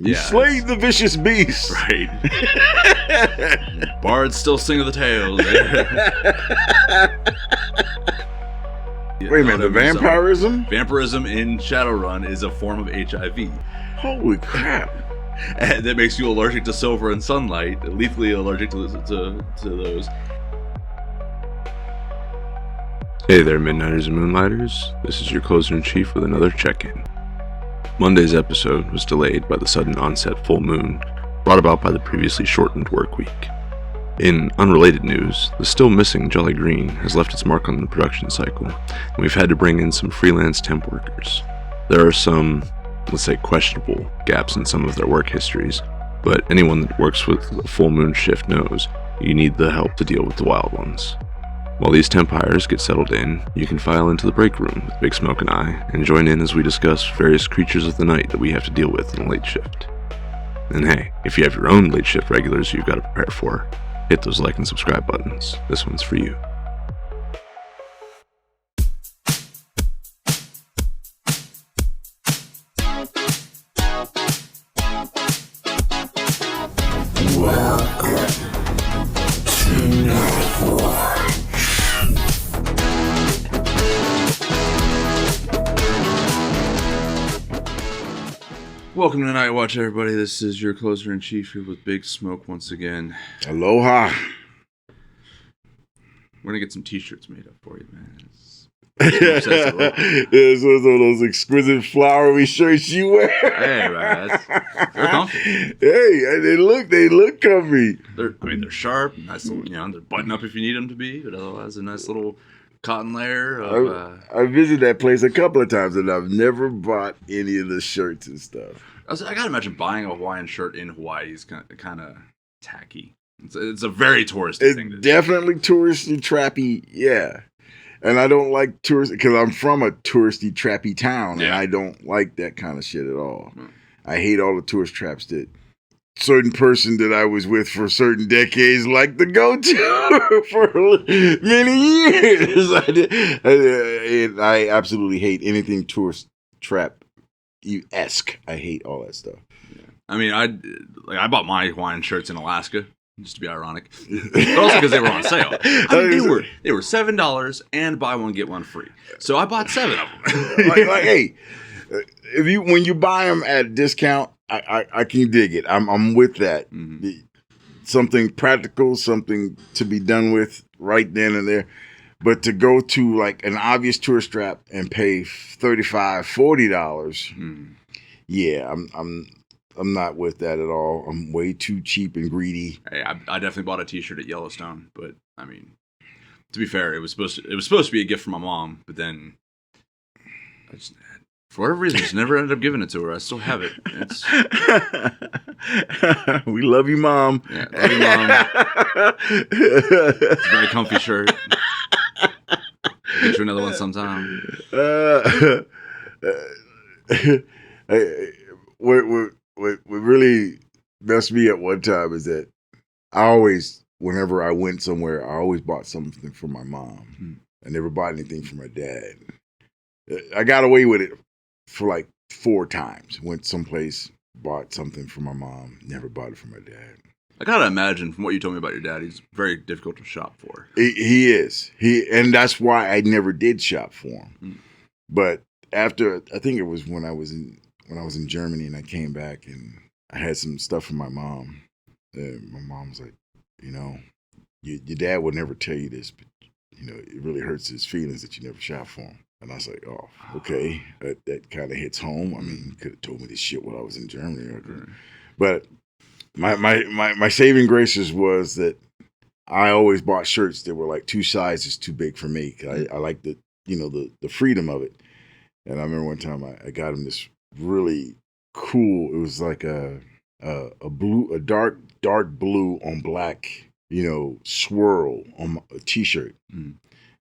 You slayed the vicious beast. Right. Bards still sing of the tales. Wait a minute, the vampirism? Vampirism in Shadowrun is a form of HIV. Holy crap. And that makes you allergic to silver and sunlight, lethally allergic to those. Hey there, Midnighters and Moonlighters. This is your Closer-in-Chief with another check-in. Monday's episode was delayed by the sudden onset full moon, brought about by the previously shortened work week. In unrelated news, the still missing Jolly Green has left its mark on the production cycle, and we've had to bring in some freelance temp workers. There are some, let's say, questionable gaps in some of their work histories, but anyone that works with a full moon shift knows you need the help to deal with the wild ones. While these temp hires get settled in, you can file into the break room with Big Smoke and I, and join in as we discuss various creatures of the night that we have to deal with in the late shift. And hey, if you have your own late shift regulars you've got to prepare for, hit those like and subscribe buttons. This one's for you. Welcome to Nightwatch, everybody. This is your Closer-in-Chief here with Big Smoke once again. Aloha. We're going to get some t-shirts made up for you, man. It's one of those exquisite flowery shirts you wear. Hey, man. They're comfy. Hey, they look comfy. They're sharp, nice little, they're button up if you need them to be, but otherwise a nice little cotton layer of... I visited that place a couple of times, and I've never bought any of the shirts and stuff. I gotta imagine buying a Hawaiian shirt in Hawaii is kind of tacky. It's a very touristy thing to do. Definitely touristy, trappy, yeah. And I don't like tourists, because I'm from a touristy, trappy town, and I don't like that kind of shit at all. I hate all the tourist traps that certain person that I was with for certain decades like to go to for many years. I absolutely hate anything tourist trap-esque. I hate all that stuff. Yeah. I mean, I bought my Hawaiian shirts in Alaska, just to be ironic, but also because they were on sale. I mean, they were $7 and buy one get one free. So I bought 7 of them. Hey, when you buy them at a discount, I can dig it. I'm with that. Mm-hmm. Something practical, something to be done with right then and there. But to go to like an obvious tourist trap and pay $35, $40, yeah, I'm not with that at all. I'm way too cheap and greedy. Hey, I definitely bought a T-shirt at Yellowstone, but I mean, to be fair, it was supposed to be a gift from my mom, but then for whatever reason, just never ended up giving it to her. I still have it. We love you, Mom. Yeah, love you, Mom. It's a very comfy shirt. Get you another one sometime. What really messed me up one time is that whenever I went somewhere, I always bought something for my mom. I never bought anything for my dad. I got away with it for like 4 times. Went someplace, bought something for my mom, never bought it for my dad. I gotta imagine from what you told me about your dad, he's very difficult to shop for. He is. And that's why I never did shop for him. But after, I think it was when I was in Germany and I came back and I had some stuff for my mom. My mom was like, your dad would never tell you this, but it really hurts his feelings that you never shop for him. And I was like, oh, okay, that kind of hits home. I mean, you could have told me this shit while I was in Germany. But my saving graces was that I always bought shirts that were like 2 sizes too big for me. I like the freedom of it. And I remember one time I got him this really cool. It was like a dark blue on black, swirl on a T-shirt,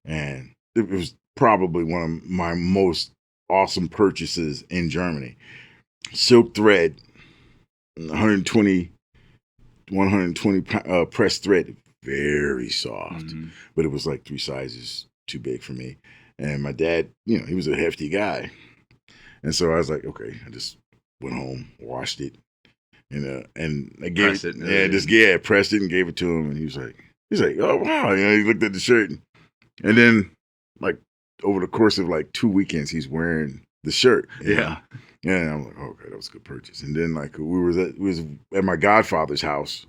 and it was probably one of my most awesome purchases in Germany. Silk thread, 120 pressed thread, very soft, but it was like 3 sizes too big for me. And my dad, he was a hefty guy. And so I was like, okay, I just went home, washed it, and I gave Pressed it. pressed it and gave it to him, and he was like, oh wow, he looked at the shirt, and then like over the course of like 2 weekends, he's wearing the shirt. Yeah. And I'm like, oh, okay, that was a good purchase. And then like we was at my godfather's house,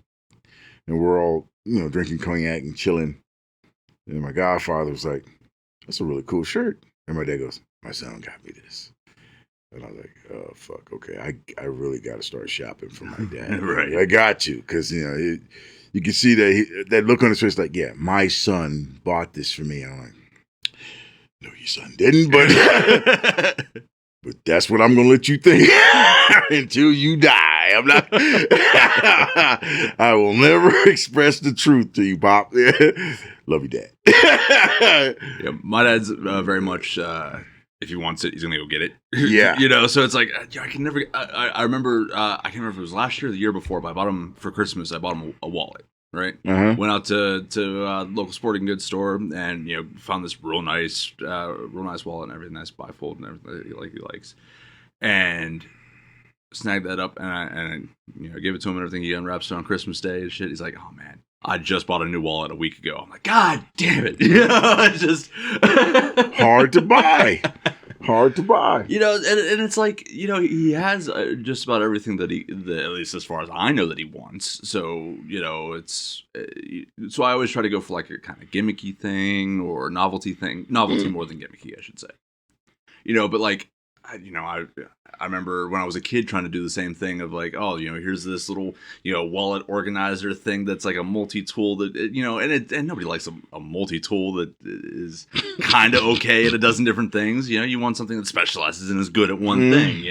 and we're all drinking cognac and chilling. And my godfather was like, that's a really cool shirt. And my dad goes, my son got me this. And I was like, oh, fuck, okay. I really got to start shopping for my dad. Right. I got to, because, you can see that look on his face like, yeah, my son bought this for me. And I'm like, no, your son didn't, but but that's what I'm going to let you think until you die. I'm not, I will never express the truth to you, Pop. Love you, Dad. Yeah, my dad's very much, if he wants it, he's going to go get it. Yeah. So it's like, I can never, I remember, I can't remember if it was last year or the year before, but I bought him for Christmas, I bought him a wallet. Right. Uh-huh. Went out to local sporting goods store and found this real nice wallet and everything, nice bifold and everything that he likes, and snagged that up and I gave it to him and everything. He unwraps it on Christmas Day and shit. He's like, oh man, I just bought a new wallet a week ago. I'm like, God damn it! It's just hard to buy. Hard to buy. And it's like, he has just about everything that at least as far as I know, that he wants. So, it's, so I always try to go for like a kind of gimmicky thing or novelty thing. Novelty more than gimmicky, I should say. But like, I remember when I was a kid trying to do the same thing of like, oh, here's this little, wallet organizer thing that's like a multi-tool that, and nobody likes a multi-tool that is kind of okay at a dozen different things. You want something that specializes and is good at one thing,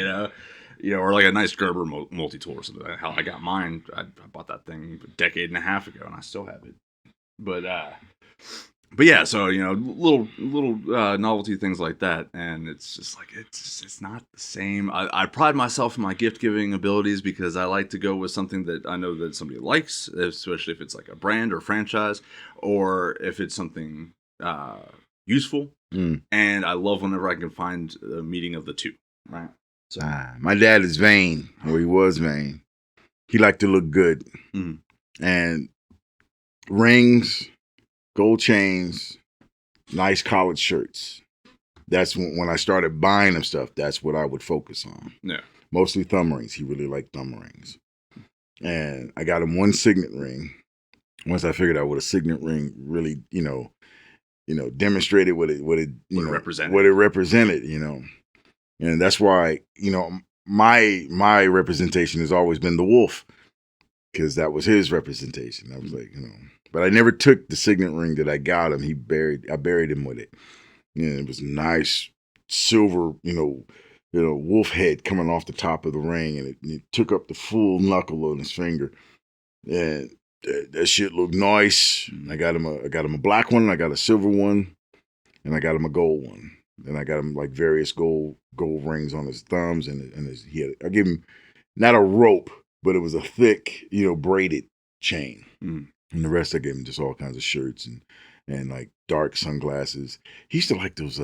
or like a nice Gerber multi-tool or something. Hell, I got mine. I bought that thing a decade and a half ago and I still have it. But yeah, so little novelty things like that, and it's just like it's not the same. I pride myself in my gift giving abilities because I like to go with something that I know that somebody likes, especially if it's like a brand or franchise, or if it's something useful. And I love whenever I can find a meeting of the two. Right. So my dad is vain, or he was vain. He liked to look good, and rings, gold chains, nice collared shirts. That's when I started buying him stuff. That's what I would focus on. Yeah. Mostly thumb rings. He really liked thumb rings. And I got him one signet ring. Once I figured out what a signet ring really, demonstrated what it represented, And that's why, my representation has always been the wolf, because that was his representation. I was like, but I never took the signet ring that I got him. I buried him with it. It was nice silver, wolf head coming off the top of the ring, and it took up the full knuckle on his finger. And that shit looked nice. I got him a black one, I got a silver one, and I got him a gold one. And I got him like various gold rings on his thumbs, and I gave him not a rope, but it was a thick, braided chain. And the rest I gave him just all kinds of shirts and like dark sunglasses. He used to like those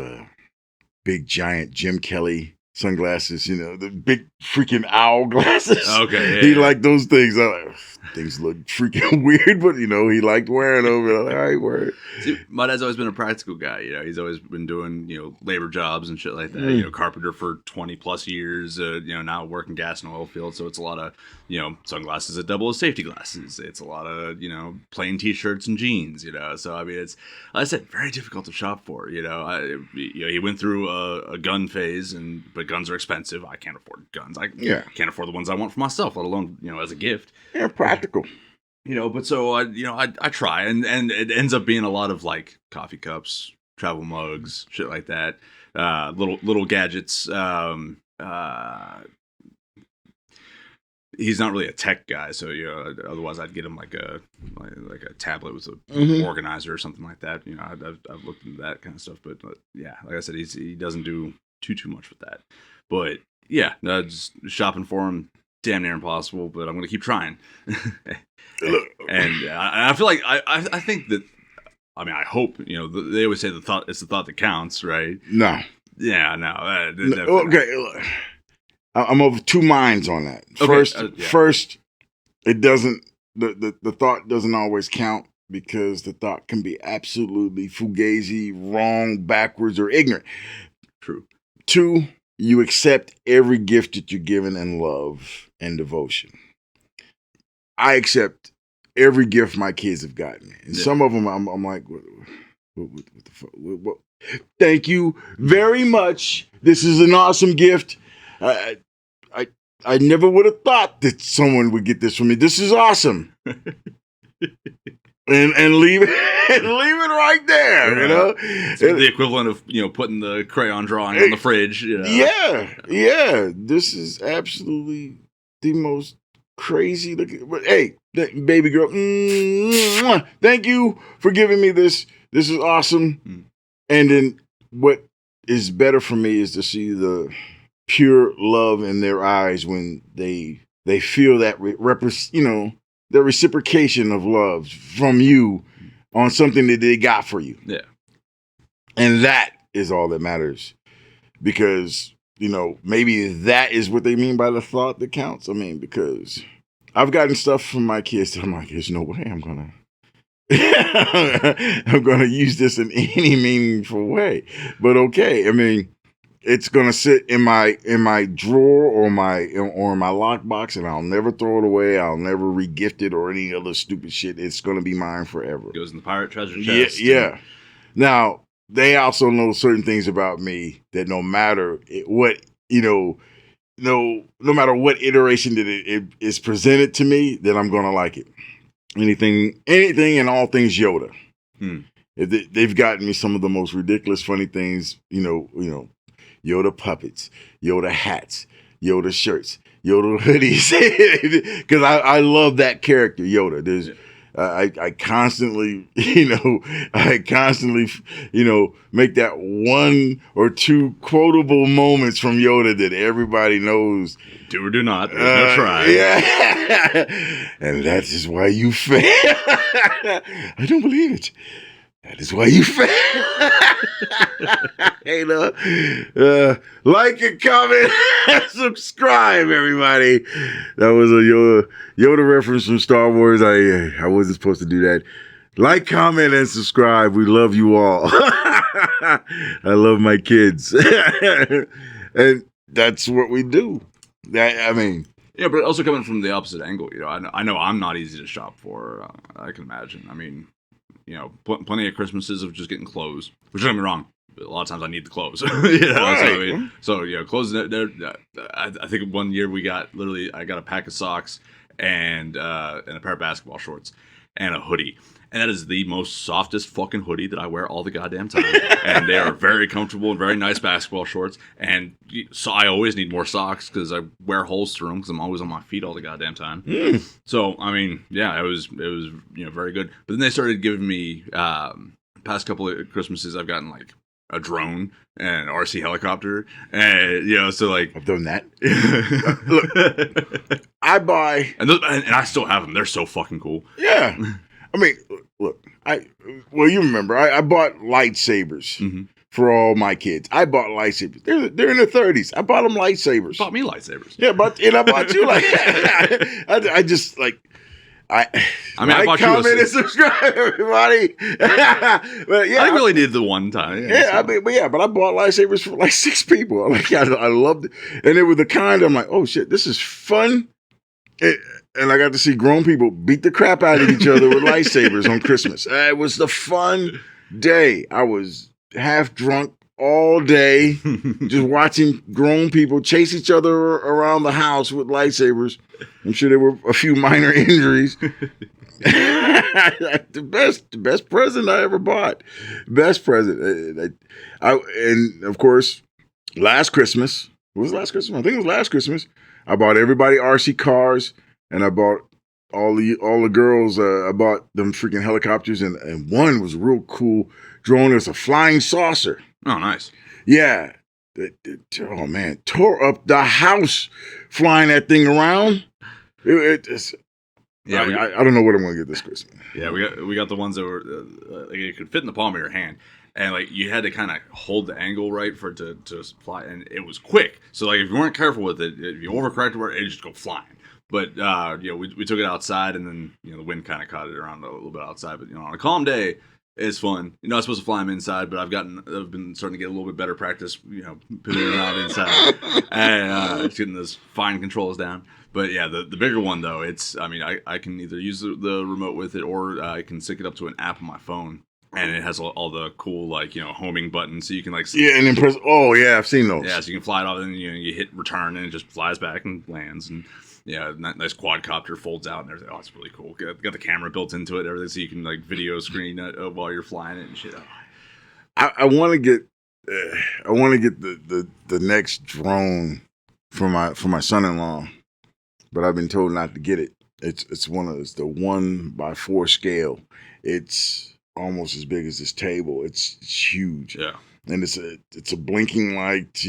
big giant Jim Kelly sunglasses, the big freaking owl glasses. Okay. Yeah, he liked those things. Things look freaking weird, but he liked wearing them. And I'm like, all right, wear it. See, my dad's always been a practical guy. He's always been doing labor jobs and shit like that. Carpenter for 20 plus years. Now working gas and oil field. So it's a lot of sunglasses that double as safety glasses. It's a lot of plain t-shirts and jeans. So I mean, it's, like I said, very difficult to shop for. He went through a gun phase, but guns are expensive. I can't afford guns. I can't afford the ones I want for myself, let alone as a gift. Yeah, practical. But so I try, and it ends up being a lot of like coffee cups, travel mugs, shit like that, little gadgets. He's not really a tech guy, so otherwise I'd get him like a tablet with an organizer or something like that. I've looked into that kind of stuff, but yeah, like I said, he doesn't do too much with that. But yeah, just shopping for him, damn near impossible, but I'm gonna keep trying. And I feel like I think that, I mean, I hope they always say it's the thought that counts, right? No. Yeah, no. Okay, I'm of two minds on that. Okay, First, it doesn't. The thought doesn't always count because the thought can be absolutely fugazi, wrong, backwards, or ignorant. True. 2, you accept every gift that you're given in love and devotion. I accept every gift my kids have gotten. And some of them, I'm like, what the fuck? What? Thank you very much. This is an awesome gift. I never would have thought that someone would get this from me. This is awesome. And leave it right there, you know. It's the equivalent of putting the crayon drawing on the fridge. Yeah. This is absolutely the most crazy looking. But hey, baby girl, thank you for giving me this. This is awesome. And then what is better for me is to see the pure love in their eyes when they feel that the reciprocation of love from you on something that they got for you. Yeah. And that is all that matters. Because, maybe that is what they mean by the thought that counts. I mean, because I've gotten stuff from my kids that I'm like, there's no way I'm gonna use this in any meaningful way. But okay, I mean, it's gonna sit in my drawer or my lockbox, and I'll never throw it away. I'll never re-gift it or any other stupid shit. It's gonna be mine forever. Goes in the pirate treasure chest. Yeah. Now they also know certain things about me that no matter what no matter what iteration that it is presented to me, that I'm gonna like it. Anything, and all things Yoda. They've gotten me some of the most ridiculous, funny things. Yoda puppets, Yoda hats, Yoda shirts, Yoda hoodies. Because I love that character, Yoda. There's, I constantly, make that 1 or 2 quotable moments from Yoda that everybody knows. Do or do not. There's no try. Yeah. And that is why you fail. I don't believe it. That is why you fail. Hey, like and comment and subscribe, everybody. That was a Yoda reference from Star Wars. I wasn't supposed to do that. Like, comment, and subscribe. We love you all. I love my kids. And that's what we do. Yeah, but also coming from the opposite angle, I know I'm not easy to shop for. I can imagine. I mean, plenty of Christmases of just getting clothes. Which don't get me wrong, a lot of times I need the clothes. Right. So clothes. I think one year I got a pack of socks and a pair of basketball shorts and a hoodie. And that is the most softest fucking hoodie that I wear all the goddamn time. And they are very comfortable and very nice basketball shorts. And so I always need more socks because I wear holes through them because I'm always on my feet all the goddamn time. So, I mean, yeah, it was very good. But then they started giving me, past couple of Christmases, I've gotten like a drone and an RC helicopter. And, so like. I've done that. Look, I buy. And I still have them. They're so fucking cool. Yeah. I mean, look, you remember, I bought lightsabers for all my kids. I bought lightsabers. They're in their 30s. I bought them lightsabers. You bought me lightsabers. Yeah, and I bought you like I just like I bought comment and subscribe, everybody. But yeah, I really did the one time. But I bought lightsabers for like 6 people. Like I loved it, and they were the kind I'm like, oh shit, this is fun. And I got to see grown people beat the crap out of each other with lightsabers on Christmas. It was the fun day. I was half drunk all day, just watching grown people chase each other around the house with lightsabers. I'm sure there were a few minor injuries. The best present I ever bought. Best present. And of course, last Christmas. What was last Christmas? I think it was last Christmas. I bought everybody RC cars. And I bought all the girls. I bought them freaking helicopters, and one was a real cool drone. It was a flying saucer. Oh, nice. Yeah. Oh man, tore up the house flying that thing around. I don't know what I'm gonna get this Christmas. Yeah, we got the ones that were like it could fit in the palm of your hand. And like you had to kind of hold the angle right for it to fly, and it was quick. So like if you weren't careful with it, if you overcorrected it, it'd just go flying. But we took it outside, and then the wind kind of caught it around a little bit outside. But on a calm day, it's fun. You're not supposed to fly them inside, but I've been starting to get a little bit better practice, pivoting around inside and getting those fine controls down. But yeah, the bigger one though, I can either use the remote with it, or I can sync it up to an app on my phone. And it has all the cool, homing buttons, so you can, and then press, I've seen those. Yeah, so you can fly it off, and then, you hit return, and it just flies back and lands, and, nice quadcopter folds out and everything. Oh, it's really cool. Got the camera built into it, everything, so you can, video screen it while you're flying it and shit. I want to get the next drone for my son-in-law, but I've been told not to get it. It's the 1x4 scale. It's almost as big as this table. It's huge. Yeah. And it's a blinking light,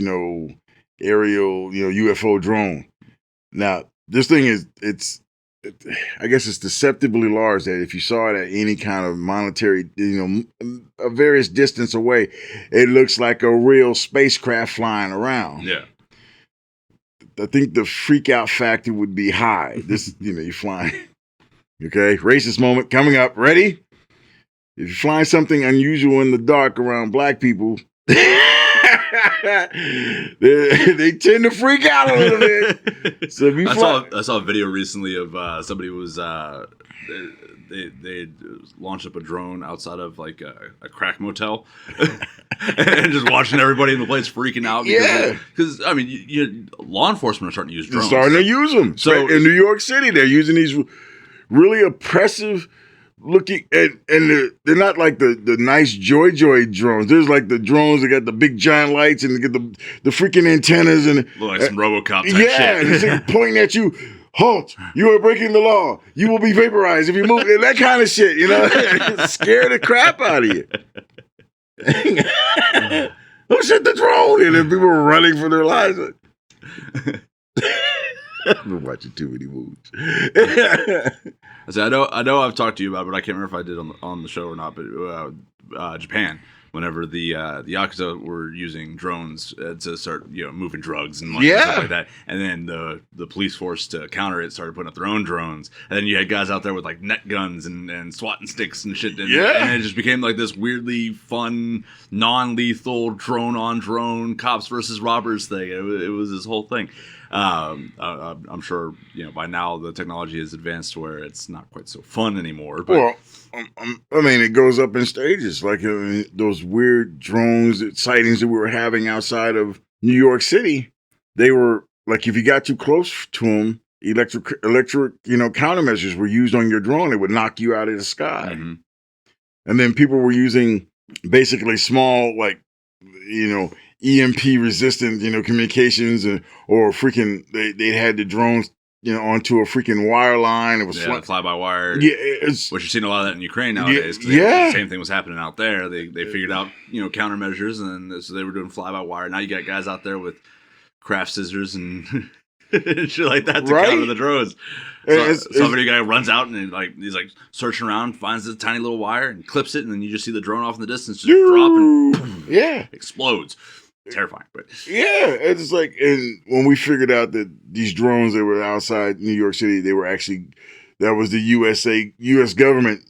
aerial, UFO drone. Now, this thing I guess it's deceptively large that if you saw it at any kind of monetary, a various distance away, it looks like a real spacecraft flying around. Yeah. I think the freak out factor would be high. This, you're flying. Okay. Racist moment coming up. Ready? If you find something unusual in the dark around black people, they tend to freak out a little bit. So if you I saw a video recently of somebody was they launched up a drone outside of a crack motel and just watching everybody in the place freaking out. Because law enforcement are starting to use drones. They're starting to use them. So in New York City, they're using these really oppressive looking, and they're not like the nice Joy drones. There's the drones that got the big giant lights and they get the freaking antennas and look like some RoboCop type shit. And it's pointing at you. Halt! You are breaking the law. You will be vaporized if you move. That kind of shit, scare the crap out of you. Oh shit, the drone! And then people are running for their lives. I've been watching too many movies. I know I've talked to you about it, but I can't remember if I did on the show or not. But Japan, whenever the Yakuza were using drones to start moving drugs and stuff like that, and then the police force to counter it started putting up their own drones, and then you had guys out there with net guns and swatting sticks and shit, and it just became this weirdly fun, non-lethal drone on drone cops versus robbers thing. It was this whole thing. I'm sure by now the technology has advanced to where it's not quite so fun anymore. But it goes up in stages. Those weird drones sightings that we were having outside of New York City, they were if you got too close to them, electric countermeasures were used on your drone. It would knock you out of the sky. Mm-hmm. And then people were using basically small EMP resistant, communications, or freaking they had the drones, onto a freaking wire line. It was fly by wire. Yeah, which you're seeing a lot of that in Ukraine nowadays. Yeah, the same thing was happening out there. They figured out countermeasures, and so they were doing fly by wire. Now you got guys out there with craft scissors and shit like that to counter the drones. Somebody guy runs out and he's searching around, finds this tiny little wire and clips it, and then you just see the drone off in the distance just drop and explodes. Terrifying, but it's and when we figured out that these drones that were outside New York City, that was the U.S. government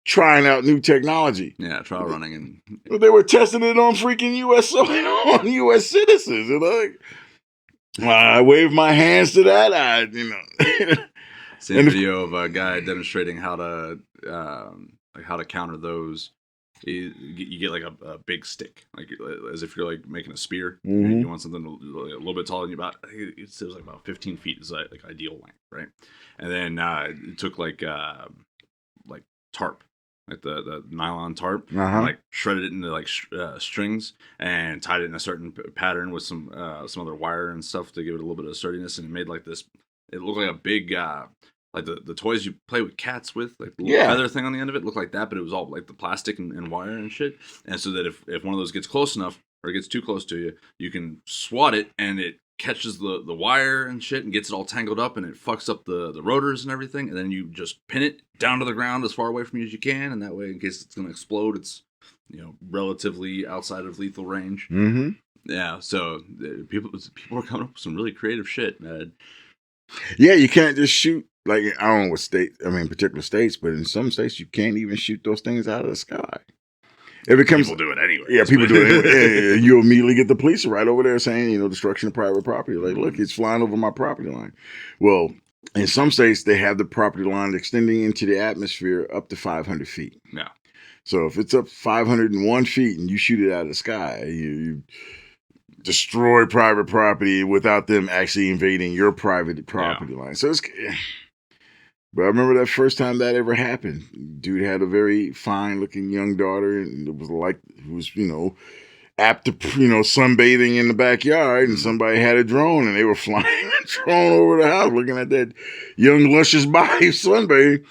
trying out new technology. Yeah, trial running, and they were testing it on freaking on U.S. citizens. And I waved my hands to that. Seen a video of a guy demonstrating how to counter those. You get a big stick, as if you're making a spear. Mm-hmm. You want something a little bit taller than you. It was about 15 feet is ideal length, right? And then it took tarp, the nylon tarp, and, shredded it into strings and tied it in a certain pattern with some other wire and stuff to give it a little bit of sturdiness, and it made this. It looked like a big. The toys you play with cats with, the little feather thing on the end of it, looked like that, but it was all the plastic and wire and shit. And so that if one of those gets close enough or gets too close to you, you can swat it and it catches the wire and shit and gets it all tangled up and it fucks up the rotors and everything. And then you just pin it down to the ground as far away from you as you can. And that way, in case it's going to explode, it's relatively outside of lethal range. Mm-hmm. Yeah. So people are coming up with some really creative shit, man. Yeah, you can't just shoot. Like, I don't know what particular states, but in some states, you can't even shoot those things out of the sky. It becomes People do it anyway. Yeah, people do it. Anyway. You immediately get the police right over there saying, destruction of private property. Like, look, it's flying over my property line. Well, in some states, they have the property line extending into the atmosphere up to 500 feet. Yeah. So if it's up 501 feet and you shoot it out of the sky, you destroy private property without them actually invading your private property line. So but I remember that first time that ever happened. Dude had a very fine-looking young daughter, and it was apt to, sunbathing in the backyard, and somebody had a drone, and they were flying a drone over the house, looking at that young, luscious body sunbathing.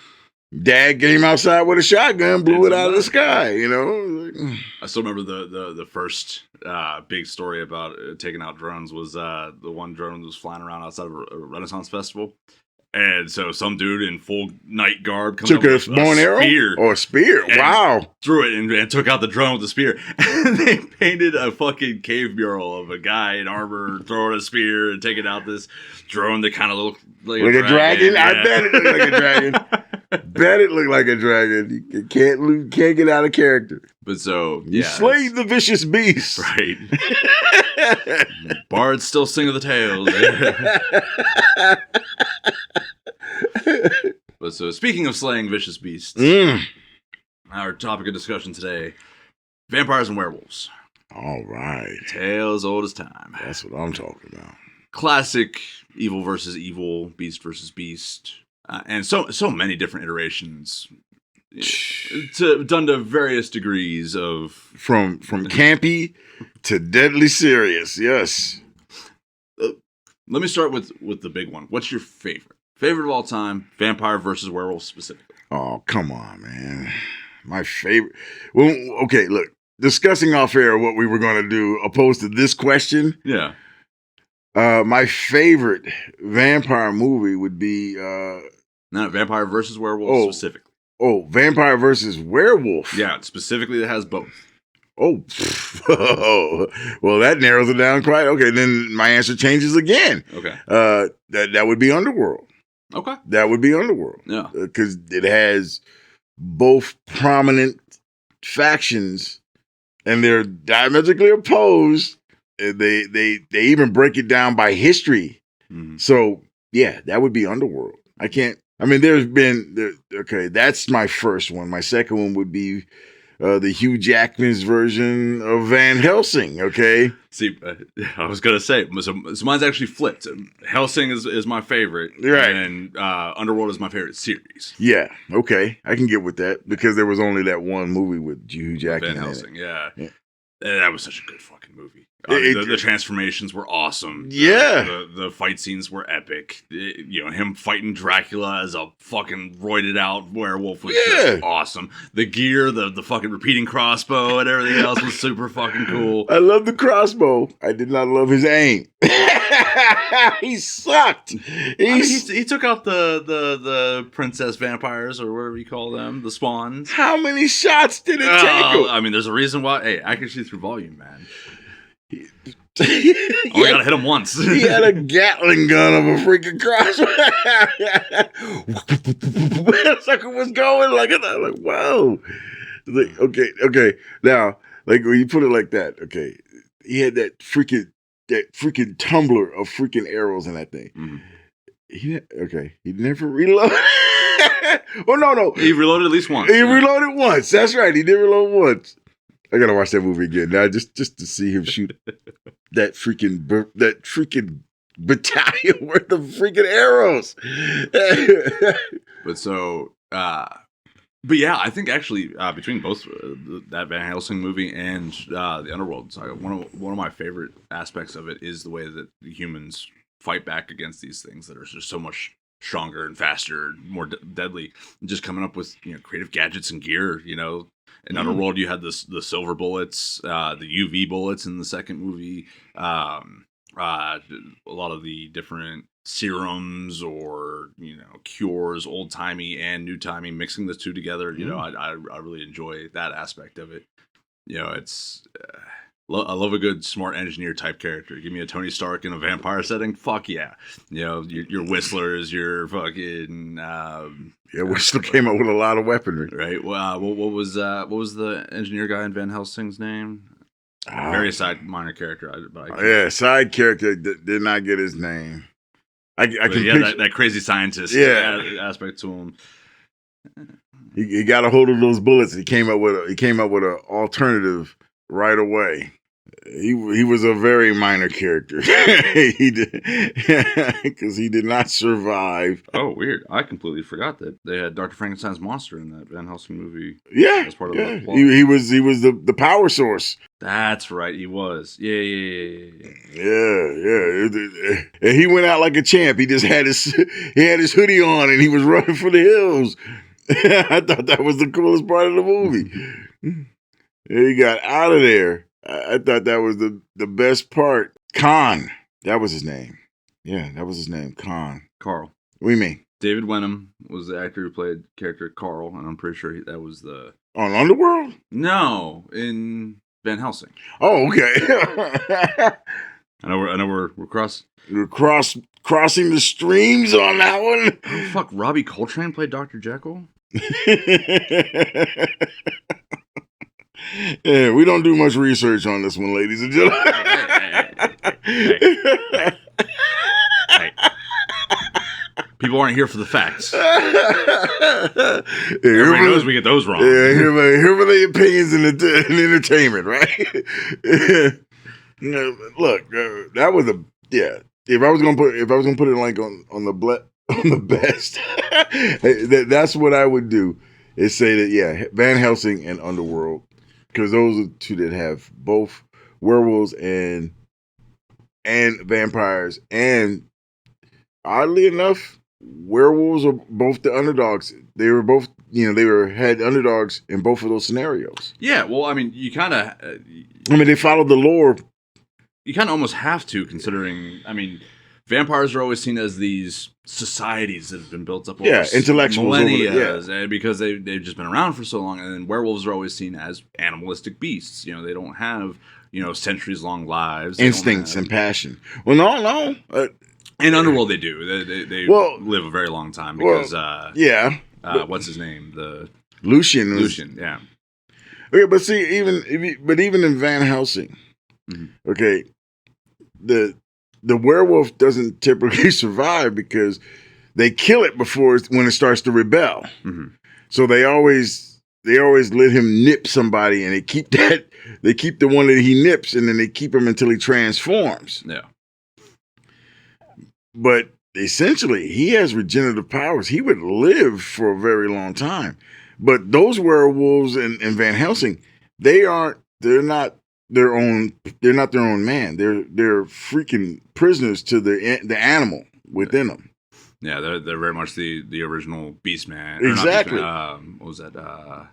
Dad came outside with a shotgun, blew it out of the sky, I still remember the first big story about taking out drones was the one drone that was flying around outside of a Renaissance festival. And so some dude in full night garb comes took up a with bow and arrow? Spear. Or a spear. Wow. Threw it and took out the drone with the spear. And they painted a fucking cave mural of a guy in armor throwing a spear and taking out this drone that kind of looked like a dragon. Yeah. I bet it looked like a dragon. Bet it looked like a dragon. You can't get out of character. But so, you slayed the vicious beast. Right. Bards still sing of the tales. But so, speaking of slaying vicious beasts, our topic of discussion today, vampires and werewolves. All right. Tales old as time. That's what I'm talking about. Classic evil versus evil, beast versus beast. And so many different iterations. Done to various degrees of... From campy to deadly serious, yes. Let me start with the big one. What's your favorite? Favorite of all time, vampire versus werewolf specifically. Oh, come on, man. My favorite. Well, okay, look. Discussing off air what we were going to do opposed to this question. Yeah. My favorite vampire movie would be... Not vampire versus werewolf specifically. Oh, vampire versus werewolf. Yeah, specifically it has both. Oh, well, that narrows it down quite. Okay, then my answer changes again. Okay. That would be Underworld. Okay. That would be Underworld. Yeah. Because it has both prominent factions, and they're diametrically opposed. They even break it down by history. Mm-hmm. So yeah, that would be Underworld. That's my first one. My second one would be the Hugh Jackman's version of Van Helsing, okay? See, I was going to say, so mine's actually flipped. Helsing is my favorite. Right. And Underworld is my favorite series. Yeah, okay. I can get with that because there was only that one movie with Hugh Jackman Van Helsing, in it. yeah. That was such a good fucking movie. The transformations were awesome. Yeah. The fight scenes were epic. Him fighting Dracula as a fucking roided out werewolf was just awesome. The gear, the fucking repeating crossbow and everything else was super fucking cool. I love the crossbow. I did not love his aim. He sucked. He took out the princess vampires or whatever you call them, the spawns. How many shots did it take him? I mean, there's a reason why. Hey, I can shoot through volume, man. Only gotta hit him once. He had a Gatling gun of a freaking crossbow. That sucker was going like wow. Like, okay. Now, like when you put it like that, okay, he had that freaking tumbler of freaking arrows in that thing. Mm-hmm. He never reloaded. Oh no, he reloaded at least once. He reloaded once. That's right. He did reload once. I gotta watch that movie again now, just to see him shoot that freaking battalion worth of freaking arrows. But yeah, I think actually between both that Van Helsing movie and the Underworld, one of my favorite aspects of it is the way that the humans fight back against these things that are just so much stronger and faster, more deadly. And just coming up with creative gadgets and gear. In Underworld, you had the silver bullets, the UV bullets in the second movie. A lot of the different serums or cures, old timey and new timey, mixing the two together. I really enjoy that aspect of it. It's I love a good smart engineer type character. Give me a Tony Stark in a vampire setting. Fuck yeah. You know, your Whistlers, your fucking Whistler came up with a lot of weaponry. right. Well, what was the engineer guy in Van Helsing's name? Very minor character. Side character did not get his name. I can picture that crazy scientist aspect to him. He got a hold of those bullets. He came up with an alternative right away. He was a very minor character. He did because he did not survive. Oh, weird! I completely forgot that they had Dr. Frankenstein's monster in that Van Helsing movie. Yeah, as part of the plot. He was the power source. That's right, he was. Yeah. And he went out like a champ. He just had his hoodie on and he was running for the hills. I thought that was the coolest part of the movie. And he got out of there. I thought that was the best part. Khan. That was his name. Yeah, that was his name. Khan. Carl. What do you mean? David Wenham was the actor who played character Carl, and I'm pretty sure that was the... On Underworld? No, in Van Helsing. Oh, okay. I know we're crossing the streams on that one. Oh, fuck, Robbie Coltrane played Dr. Jekyll? Yeah, we don't do much research on this one, ladies and gentlemen. Hey. People aren't here for the facts. Everybody knows we get those wrong. Yeah, here for the opinions and entertainment, right? Look, that was If I was gonna put it like on the best, that's what I would do. Is say that Van Helsing and Underworld. Because those are two that have both werewolves and vampires, and oddly enough, werewolves are both the underdogs. They were both, had underdogs in both of those scenarios. Yeah, well, I mean, you kind of... they followed the lore. You kind of almost have to, considering, vampires are always seen as these societies that have been built up over intellectuals millennia, because they've just been around for so long. And then werewolves are always seen as animalistic beasts. They don't have centuries-long lives, instincts and passion. Well, no. In Underworld, they do. They live a very long time because what's his name? Lucian. Yeah. Okay, but see, even in Van Helsing, okay, the werewolf doesn't typically survive because they kill it when it starts to rebel. Mm-hmm. So they always let him nip somebody, and they keep the one that he nips, and then they keep him until he transforms. Yeah. But essentially, he has regenerative powers. He would live for a very long time. But those werewolves in Van Helsing, they're not their own man. They're freaking prisoners to the animal within them. Yeah, they're very much the original Beast Man. Exactly. What was that?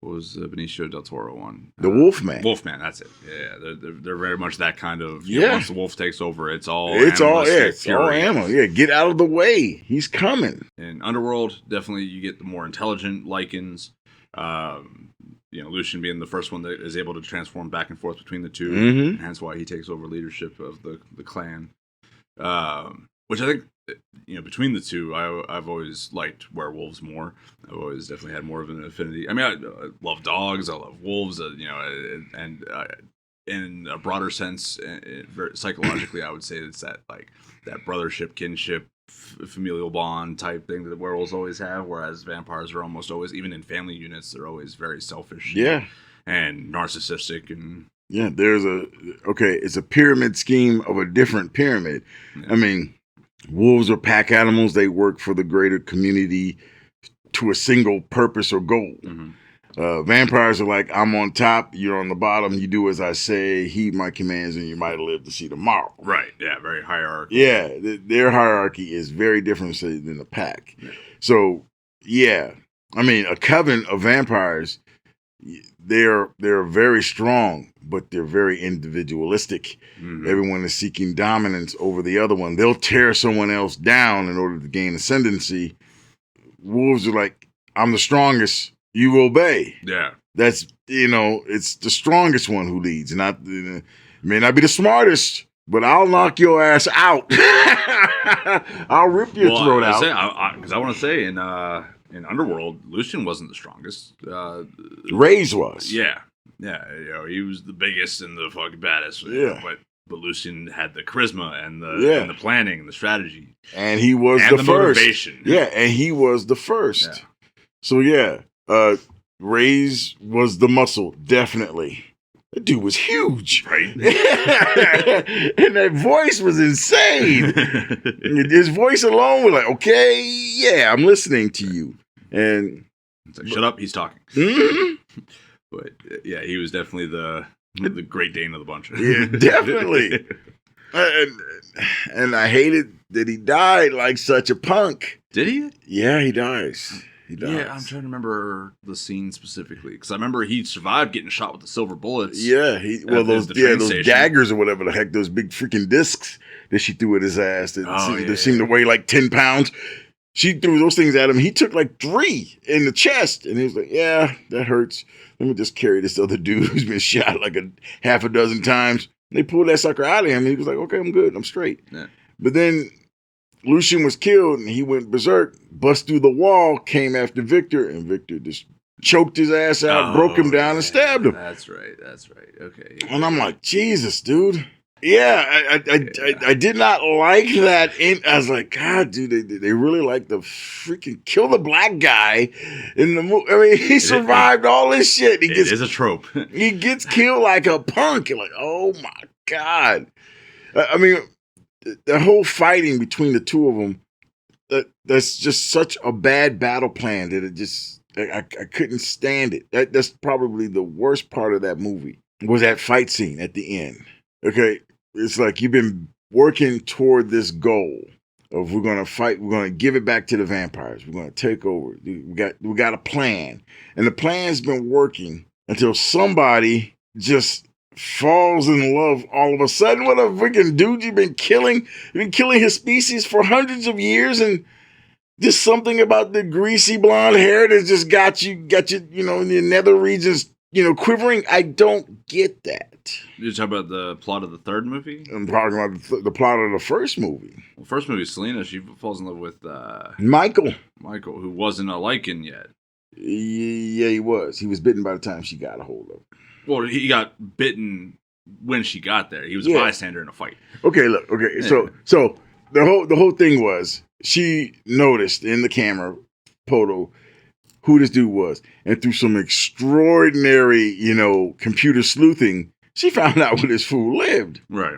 What was the Benicio del Toro one? The Wolfman. Wolfman, that's it. Yeah, they're very much that kind of. Once the wolf takes over, it's all animal. Yeah, get out of the way. He's coming. In Underworld, definitely you get the more intelligent Lycans. Lucian being the first one that is able to transform back and forth between the two, and hence why he takes over leadership of the clan. Which I think, between the two, I've always liked werewolves more. I've always definitely had more of an affinity. I love dogs, I love wolves, and in a broader sense, psychologically, I would say it's that brothership, kinship, familial bond type thing that werewolves always have, whereas vampires are almost always, even in family units, they're always very selfish and narcissistic. And it's a pyramid scheme of a different pyramid. Yeah. Wolves are pack animals. They work for the greater community to a single purpose or goal. Vampires are like, I'm on top, you're on the bottom, you do as I say, heed my commands, and you might live to see tomorrow. Right, yeah, very hierarchical. Yeah, their hierarchy is very different than the pack. Yeah. So, yeah, a coven of vampires, they're very strong, but they're very individualistic. Everyone is seeking dominance over the other one. They'll tear someone else down in order to gain ascendancy. Wolves are like, I'm the strongest, you obey. Yeah. that's, it's the strongest one who leads. Not may not be the smartest, but I'll knock your ass out. I'll rip your throat out. Because I want to say in Underworld, Lucian wasn't the strongest. Reyes was. Yeah. He was the biggest and the fucking baddest. Yeah. But Lucian had the charisma and the planning and the strategy. And he was and the first. Motivation. Yeah, and he was the first. Yeah. So Reyes was the muscle, definitely. That dude was huge. Right. And that voice was insane. His voice alone was like, okay, yeah, I'm listening to you. And it's like, shut up, he's talking. Mm-hmm. But yeah, he was definitely the Great Dane of the bunch. Yeah, definitely. And I hated that he died like such a punk. Did he? Yeah, he dies. Yeah, I'm trying to remember the scene specifically because I remember he survived getting shot with the silver bullets. Yeah, those daggers or whatever the heck, those big freaking discs that she threw at his ass that seemed to weigh like 10 pounds. She threw those things at him. He took like 3 in the chest, and he was like, "Yeah, that hurts. Let me just carry this other dude who's been shot like half a dozen times." And they pulled that sucker out of him, and he was like, "Okay, I'm good. I'm straight." Yeah. But then Lucian was killed, and he went berserk, bust through the wall, came after Victor, and Victor just choked his ass out, broke him down, and stabbed him. That's right. Okay. And I'm like, Jesus, dude. Yeah, I did not like that. I was like, God, dude, they really like to freaking kill the black guy in the movie. I mean, he survived all this shit. It is a trope. He gets killed like a punk. You're like, oh my God. I mean, the whole fighting between the two of them, that's just such a bad battle plan that it just, I couldn't stand it. That's probably the worst part of that movie, was that fight scene at the end. Okay, it's like you've been working toward this goal of we're going to fight, we're going to give it back to the vampires, we're going to take over. We got a plan, and the plan's been working until somebody just falls in love all of a sudden with a freaking dude you've been killing his species for hundreds of years, and just something about the greasy blonde hair that just got you, in the nether regions, quivering. I don't get that. You're talking about the plot of the third movie? I'm talking about the plot of the first movie. Well, first movie, Selena, she falls in love with Michael, who wasn't a Lycan yet. Yeah, he was. He was bitten by the time she got a hold of him. Well, he got bitten when she got there. He was a bystander in a fight. Okay, look. Okay, so the whole thing was she noticed in the camera photo who this dude was, and through some extraordinary, computer sleuthing, she found out where this fool lived. Right.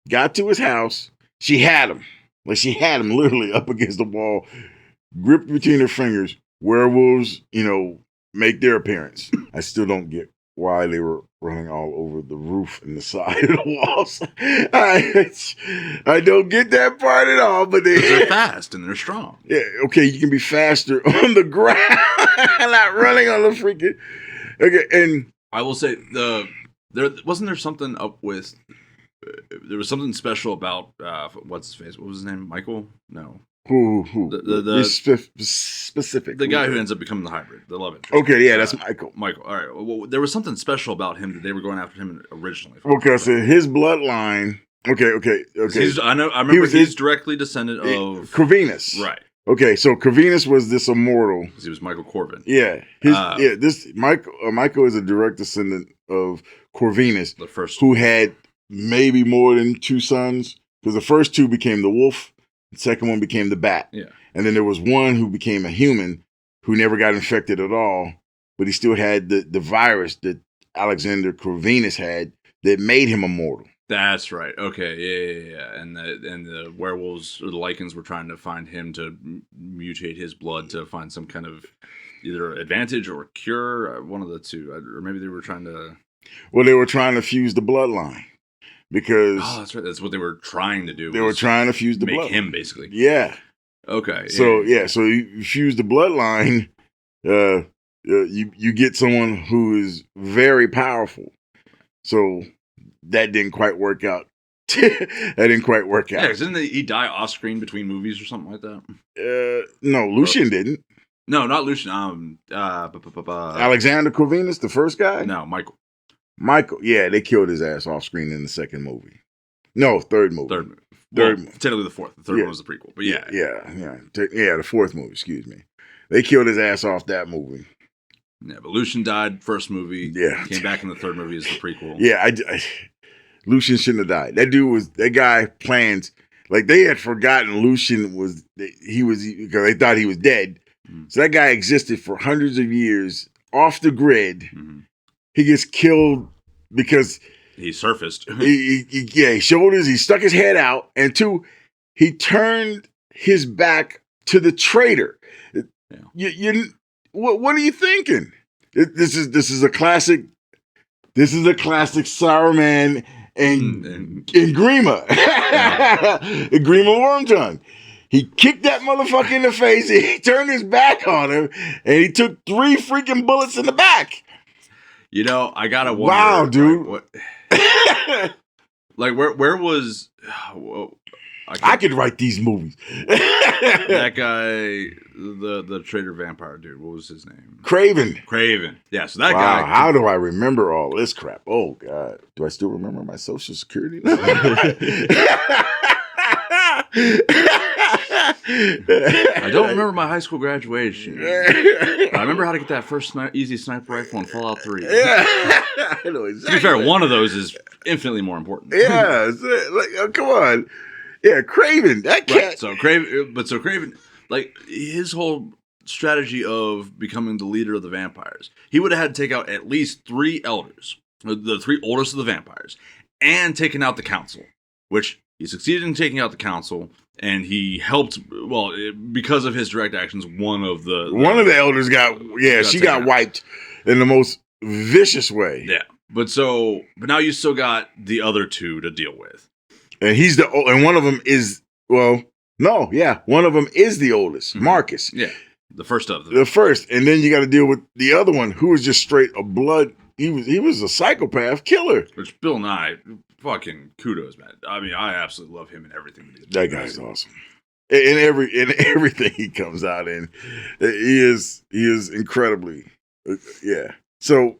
Got to his house. She had him. Like, she had him literally up against the wall, gripped between her fingers. Werewolves, make their appearance. I still don't get why they were running all over the roof and the side of the walls. I don't get that part at all. But they're fast and they're strong. Yeah, okay, you can be faster on the ground, not running on the freaking. Okay, and I will say there something up with. There was something special about what's his face? What was his name? Michael? No. Who? The specific. The guy who ends up becoming the hybrid, the love interest. Okay, yeah, that's Michael. Michael. All right. Well, there was something special about him that they were going after him originally. Okay, so his bloodline. Okay. I remember he's directly descendant of Corvinus. Right. Okay, so Corvinus was this immortal. Because he was Michael Corvin. Yeah. This Michael is a direct descendant of Corvinus, the first, who had maybe more than 2 sons, because the first 2 became the wolf, the second one became the bat. Yeah. And then there was one who became a human who never got infected at all, but he still had the virus that Alexander Corvinus had that made him immortal. That's right. Okay. Yeah. And the werewolves or the Lycans were trying to find him to mutate his blood to find some kind of either advantage or cure, one of the two. Or maybe they were trying to... Well, they were trying to fuse the bloodline. Because that's right. That's what they were trying to do. They were trying to fuse the bloodline. Make him, basically. Yeah. Okay. So so you fuse the bloodline. You get someone who is very powerful. So that didn't quite work out. Yeah, didn't he die off screen between movies or something like that? No, Lucian didn't. No, not Lucian. Alexander Corvinus, the first guy? No, Michael. Michael. Yeah, they killed his ass off screen in the second movie. No, third movie. Third movie. Well, technically the fourth. The third one was the prequel. But yeah. The fourth movie, excuse me. They killed his ass off that movie. Yeah, but Lucian died first movie. Yeah. Came back in the third movie as the prequel. Yeah, Lucian shouldn't have died. That guy plans, like they had forgotten Lucian because they thought he was dead. Mm-hmm. So that guy existed for hundreds of years off the grid. Mm-hmm. He gets killed because he surfaced. he shoulders, he stuck his head out, and two, he turned his back to the traitor. Yeah. What are you thinking? This is a classic. This is a classic Saruman and Grima. And Grima Wormtongue. He kicked that motherfucker in the face. He turned his back on him, and he took 3 freaking bullets in the back. You know, I gotta wonder. Wow, dude. What? Like where was? I could write these movies. That guy, the traitor vampire dude. What was his name? Craven. Yeah. So that guy. How do I remember all this crap? Oh God, do I still remember my social security number? I don't remember my high school graduation. I remember how to get that first easy sniper rifle in Fallout 3. Yeah, I know exactly. To be fair, one of those is infinitely more important. Yeah, come on. Yeah, Craven. That cat. Right, so Craven, like his whole strategy of becoming the leader of the vampires, he would have had to take out at least 3 elders, the 3 oldest of the vampires, and taken out the council, which he succeeded in taking out the council. And he helped, because of his direct actions, one of the elders got wiped in the most vicious way. Yeah. But now you still got the other 2 to deal with. And one of them is, one of them is the oldest, mm-hmm. Marcus. Yeah. The first of them. The first. And then you got to deal with the other one who was just straight a blood. He was a psychopath killer. Which Bill Nye, fucking kudos, man. I mean, I absolutely love him in everything. That guy's awesome. In everything he comes out in, he is incredibly, yeah. So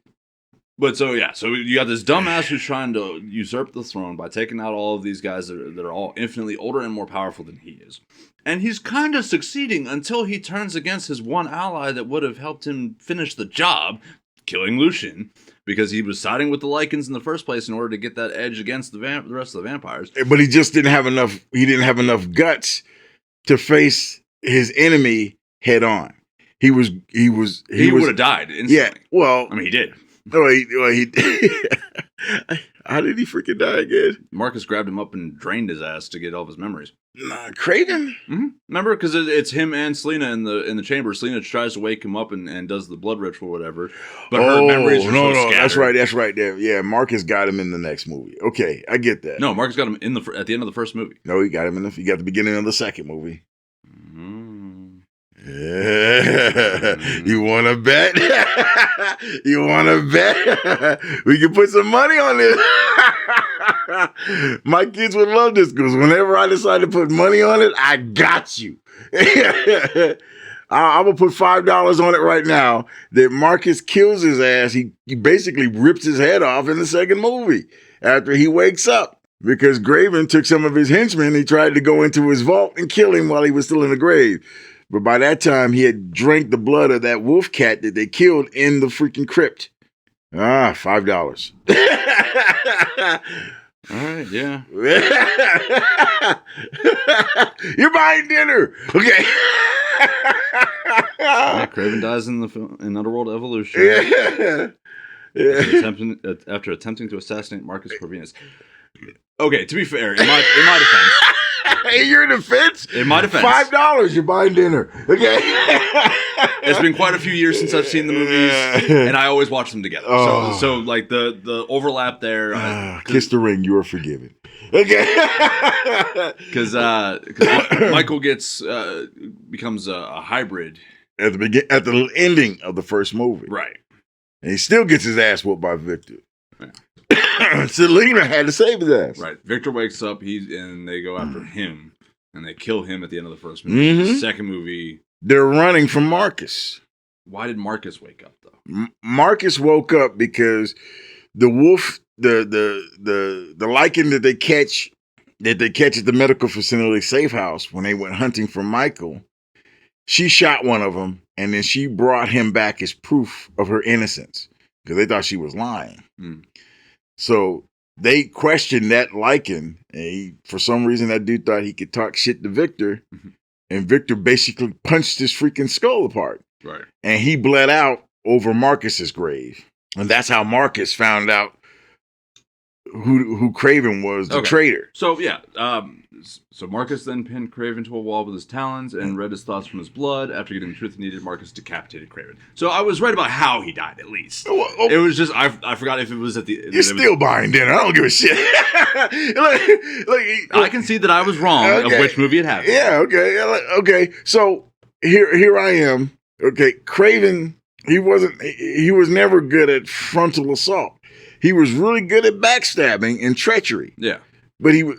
you got this dumbass who's trying to usurp the throne by taking out all of these guys that are all infinitely older and more powerful than he is. And he's kind of succeeding until he turns against his one ally that would have helped him finish the job, killing Lucian, because he was siding with the Lycans in the first place in order to get that edge against the rest of the vampires. But he just didn't have enough. He didn't have enough guts to face his enemy head on. He would have died instantly. Yeah. Well, I mean, he did. No, he how did he freaking die again? Marcus grabbed him up and drained his ass to get all of his memories. Craven? Mm-hmm. Remember? Because it's him and Selena in the chamber. Selena tries to wake him up and does the blood ritual or whatever. But her memories are so scattered. That's right there. Yeah, Marcus got him in the next movie. Okay, I get that. No, Marcus got him at the end of the first movie. No, he got him he got the beginning of the second movie. Mm-hmm. Yeah. You want to bet? You want to bet? We can put some money on this. My kids would love this because whenever I decide to put money on it, I got you. I'm going to put $5 on it right now that Marcus kills his ass. He basically rips his head off in the second movie after he wakes up because Graven took some of his henchmen. He tried to go into his vault and kill him while he was still in the grave. But by that time, he had drank the blood of that wolf cat that they killed in the freaking crypt. $5. All right, yeah. You're buying dinner. Okay. Yeah, Craven dies in Underworld Evolution. Yeah. After attempting to assassinate Marcus Corvinus. Okay, to be fair, in my defense. In your defense? In my defense. $5, you're buying dinner. Okay. It's been quite a few years since I've seen the movies, and I always watch them together. Oh. So like the overlap there. Kiss the ring, you are forgiven. Okay. Because Michael becomes a hybrid at the ending of the first movie. Right. And he still gets his ass whooped by Victor. Yeah. Selena had to save his ass. Right. Victor wakes up, and they go after him, and they kill him at the end of the first movie. Mm-hmm. The second movie, They're running from Marcus. Why did Marcus wake up though? Marcus woke up because the wolf, the lichen that they catch at the medical facility safe house when they went hunting for Michael, she shot one of them, and then she brought him back as proof of her innocence because they thought she was lying. So they questioned that lichen, and for some reason that dude thought he could talk shit to Victor, and Victor basically punched his freaking skull apart. Right. And he bled out over Marcus's grave. And that's how Marcus found out who Craven was, the traitor. So, yeah. So Marcus then pinned Craven to a wall with his talons and read his thoughts from his blood. After getting the truth he needed, Marcus decapitated Craven. So I was right about how he died, at least. It was just, I forgot if it was at the... You're still buying dinner. I don't give a shit. I can see that I was wrong of which movie it happened. Yeah, okay. So here I am. Okay, Craven, he was never good at frontal assault. He was really good at backstabbing and treachery. Yeah. But he was,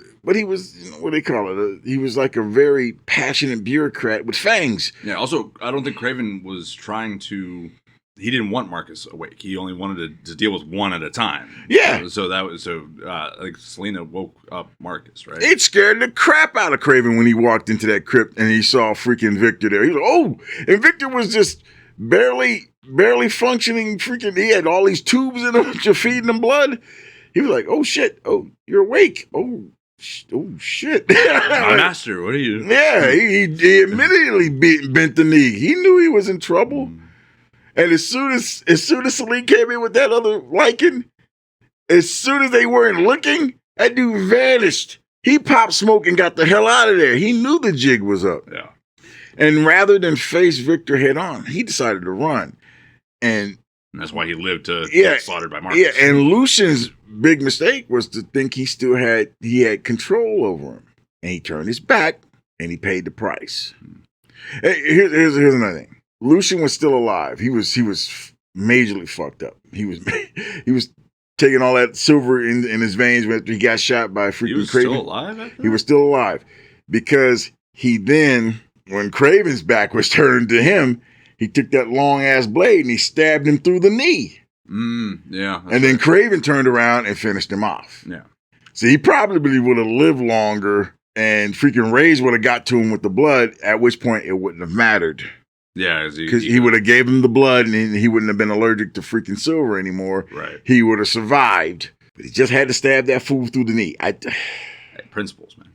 what do they call it? He was like a very passionate bureaucrat with fangs. Yeah, also, I don't think Craven was trying to... He didn't want Marcus awake. He only wanted to deal with one at a time. Yeah. Like Selena woke up Marcus, right? It scared the crap out of Craven when he walked into that crypt and he saw freaking Victor there. He was like, oh, and Victor was just barely functioning. Freaking, he had all these tubes in him, just feeding him blood. He was like, oh shit, oh, you're awake. Oh shit. My master, what are you? Yeah, he immediately bent the knee. He knew he was in trouble. And as soon as Celine came in with that other lichen, as soon as they weren't looking, that dude vanished. He popped smoke and got the hell out of there. He knew the jig was up. Yeah. And rather than face Victor head on, he decided to run. And that's why he lived to get slaughtered by Marcus. Yeah, and Lucian's big mistake was to think he had control over him. And he turned his back and he paid the price. Hey, here's another thing. Lucian was still alive. He was majorly fucked up. He was taking all that silver in his veins after he got shot by freaking Craven. He was still alive after that? He was still alive because he then, when Craven's back was turned to him, he took that long ass blade and he stabbed him through the knee. Yeah. And then Craven turned around and finished him off. Yeah. So he probably would have lived longer, and freaking Reyes would have got to him with the blood, at which point it wouldn't have mattered. Yeah, because he would have gave him the blood, and he wouldn't have been allergic to freaking silver anymore. Right. He would have survived, but he just had to stab that fool through the knee. Principles, man.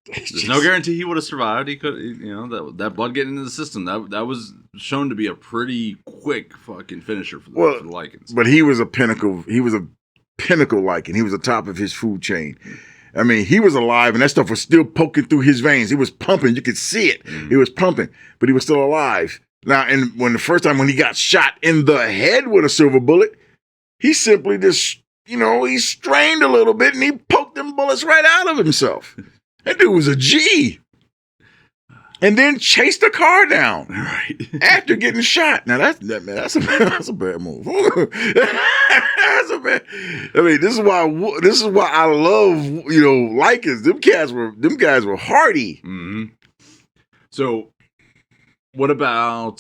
There's no guarantee he would have survived. He could, that blood getting into the system. That was shown to be a pretty quick fucking finisher for the lichens. But he was a pinnacle. He was a pinnacle lichen. He was the top of his food chain. I mean, he was alive, and that stuff was still poking through his veins. It was pumping. You could see it. It was pumping, but he was still alive. Now, and when he got shot in the head with a silver bullet, he simply just, he strained a little bit, and he poked them bullets right out of himself. That dude was a G. And then chased the car down. Right. After getting shot. Now that's a bad move. That's a bad. I mean, this is why I love, lichens. Them guys were hardy. Mm-hmm. So what about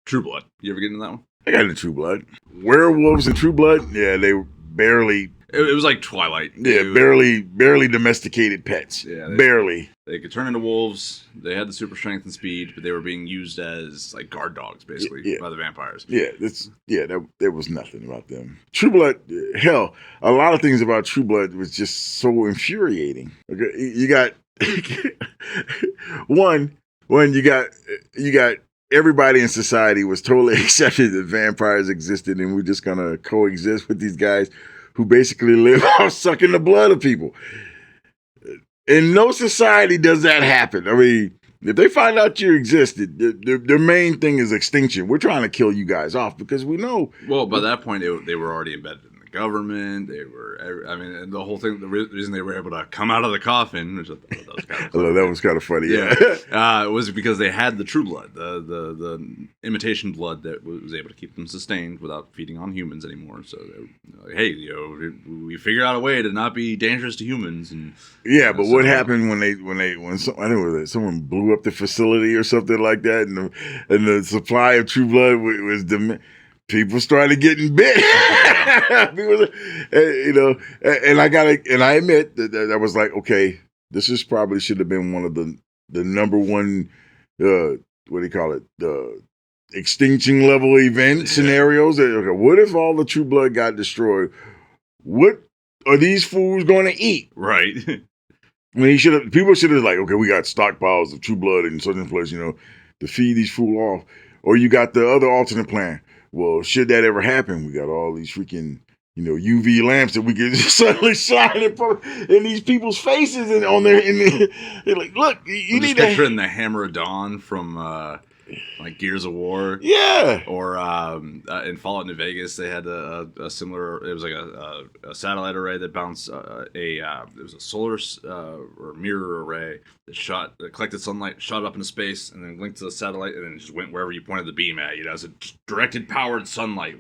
TrueBlood? You ever get into that one? I got into TrueBlood. Werewolves and TrueBlood, yeah, they were barely. It was like Twilight. Yeah, barely domesticated pets. Yeah, barely. They could turn into wolves. They had the super strength and speed, but they were being used as like guard dogs, basically, by the vampires. Yeah, there was nothing about them. TrueBlood, hell, a lot of things about TrueBlood was just so infuriating. Okay, you got one, you got everybody in society was totally accepted that vampires existed, and we're just gonna coexist with these guys who basically live off sucking the blood of people. In no society does that happen. I mean, if they find out you existed, their main thing is extinction. We're trying to kill you guys off because we know. Well, by that point, they were already embedded in the the government. They were, I mean, and the whole thing. The reason they were able to come out of the coffin, which I thought that was kind of clever, that was kind of funny. was because they had the TrueBlood, the imitation blood that was able to keep them sustained without feeding on humans anymore. So they were like, hey, we figured out a way to not be dangerous to humans. And but what happened when someone blew up the facility or something like that, and the supply of TrueBlood was people started getting bit. People, and I admit that I was like, okay, this is probably should have been one of the number one, what do you call it, the extinction level event scenarios. Okay, what if all the TrueBlood got destroyed? What are these fools going to eat? Right. I mean, people should have like, okay, we got stockpiles of TrueBlood in certain place, to feed these fools off. Or you got the other alternate plan. Well, should that ever happen, we got all these freaking, UV lamps that we can suddenly shine in these people's faces and they're like, look, you need to picturing the Hammer of Dawn from like Gears of War. Yeah. Or in Fallout New Vegas, they had a similar. It was like a satellite array that bounced it was a solar or mirror array that collected sunlight, shot up into space, and then linked to the satellite, and then it just went wherever you pointed the beam at. As a directed powered sunlight.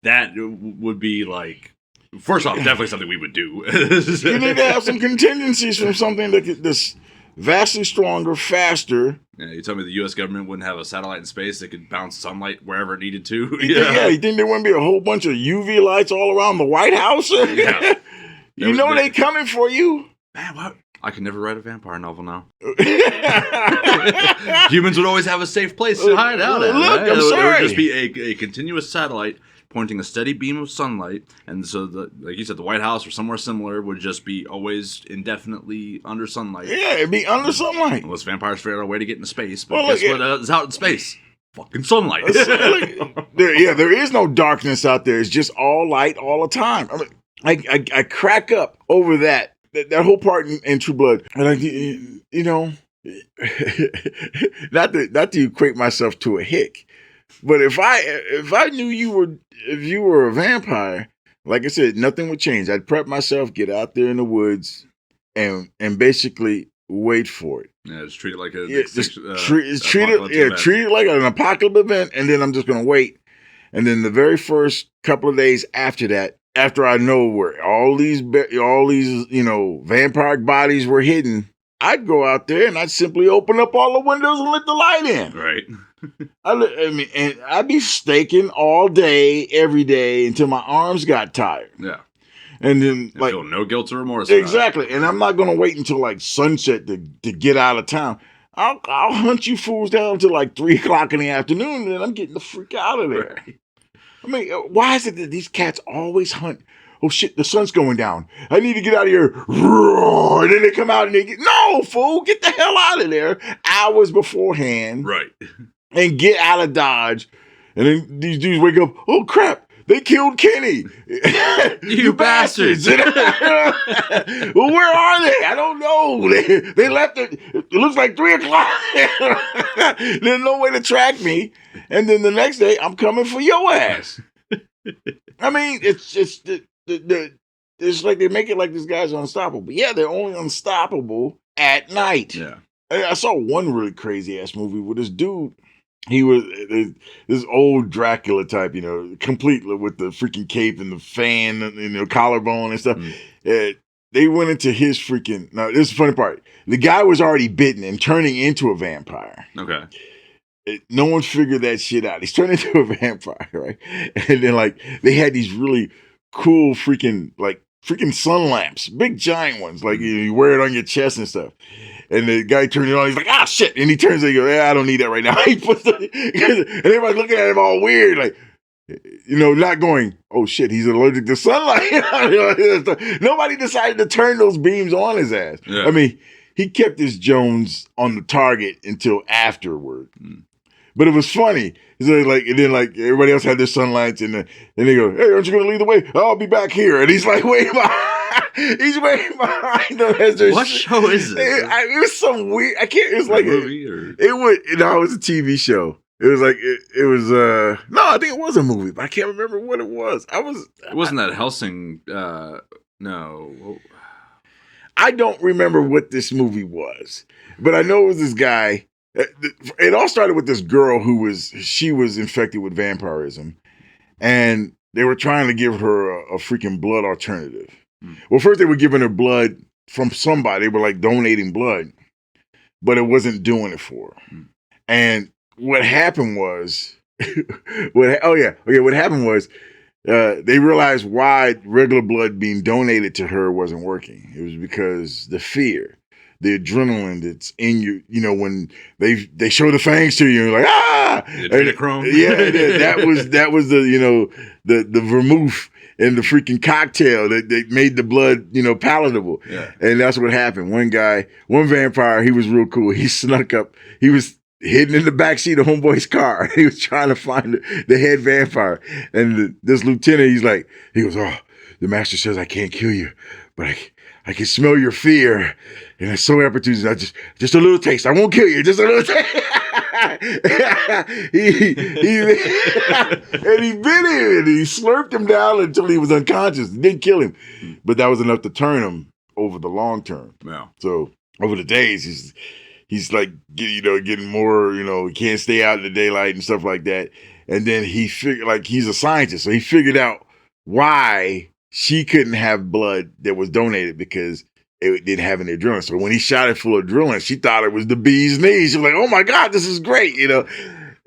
That would be like. First off, definitely something we would do. You need to have some contingencies from something that's vastly stronger, faster. Yeah, you tell me the U.S. government wouldn't have a satellite in space that could bounce sunlight wherever it needed to? You think there wouldn't be a whole bunch of UV lights all around the White House? Yeah. They coming for you. Man, what? I could never write a vampire novel now. Humans would always have a safe place to hide out at. Look, right? I'm sorry. There would just be a continuous satellite pointing a steady beam of sunlight, and so like you said, the White House or somewhere similar would just be always indefinitely under sunlight. Yeah, it'd be under sunlight. Unless vampires figured out a way to get into space, but guess what is out in space? Fucking sunlight. There is no darkness out there. It's just all light all the time. I mean, I crack up over that whole part in TrueBlood, and not to equate myself to a hick. But if I knew you were a vampire, like I said, nothing would change. I'd prep myself, get out there in the woods, and basically wait for it. Yeah, just treat it like treat it like an apocalyptic event, and then I'm just gonna wait. And then the very first couple of days after that, after I know where all these vampire bodies were hidden, I'd go out there and I'd simply open up all the windows and let the light in. Right. And I'd be staking all day, every day until my arms got tired. Yeah. And then feel no guilt or remorse. Exactly. And I'm not gonna wait until like sunset to get out of town. I'll hunt you fools down until like 3:00 in the afternoon, and then I'm getting the freak out of there. Right. I mean, why is it that these cats always hunt? Oh shit, the sun's going down. I need to get out of here. Roar! And then they come out and no, fool, get the hell out of there hours beforehand. Right. And get out of Dodge. And then these dudes wake up, oh crap, they killed Kenny. You bastards. Well, where are they? I don't know. They left it looks like 3:00. There's no way to track me. And then the next day, I'm coming for your ass. I mean, it's like they make it like this guy's unstoppable. Yeah, they're only unstoppable at night. Yeah. I saw one really crazy ass movie with this dude. He was this old Dracula type, complete with the freaking cape and the fan, collarbone and stuff. They went into his freaking. Now, this is the funny part. The guy was already bitten and turning into a vampire. Okay. No one figured that shit out. He's turned into a vampire, right? And then they had these really cool freaking sun lamps, big giant ones, you wear it on your chest and stuff. And the guy turned it on. He's like, ah, shit. And he turns and he goes, I don't need that right now. He puts and everybody's looking at him all weird, not going, oh shit, he's allergic to sunlight. Nobody decided to turn those beams on his ass. Yeah. I mean, he kept his Jones on the target until afterward. But it was funny. So and then everybody else had their sunlights, and they go, hey, aren't you going to lead the way? I'll be back here. And he's waiting behind. He's waiting behind them as what show is this? It was some weird. I can't. It was like a movie, or it was. It was a TV show. It was like it was no, I think it was a movie, but I can't remember what it was. It wasn't that Helsing. No, I don't remember what this movie was, but I know it was this guy. It all started with this girl who was infected with vampirism, and they were trying to give her a freaking blood alternative. Well, first they were giving her blood from somebody. They were like donating blood, but it wasn't doing it for her. And what happened was, what happened was, they realized why regular blood being donated to her wasn't working. It was because the fear, the adrenaline that's in you, when they show the fangs to you, you're like, ah! Adrenochrome. Yeah, that was the, the vermouth and the freaking cocktail that made the blood, palatable. Yeah. And that's what happened. One vampire, he was real cool. He snuck up. He was hidden in the backseat of homeboy's car. He was trying to find the head vampire. And this lieutenant, he goes, oh, the master says I can't kill you, but I can smell your fear. And it's so opportune. Just a little taste. I won't kill you. Just a little taste. he and he bit him and he slurped him down until he was unconscious. It didn't kill him, but that was enough to turn him over the long term. Yeah. So over the days, he's like, getting more, he can't stay out in the daylight and stuff like that. And then he figured, like, he's a scientist, so he figured out why she couldn't have blood that was donated, because it didn't have any adrenaline. So when he shot it full of adrenaline, she thought it was the bee's knees. She was like, oh my God, this is great, And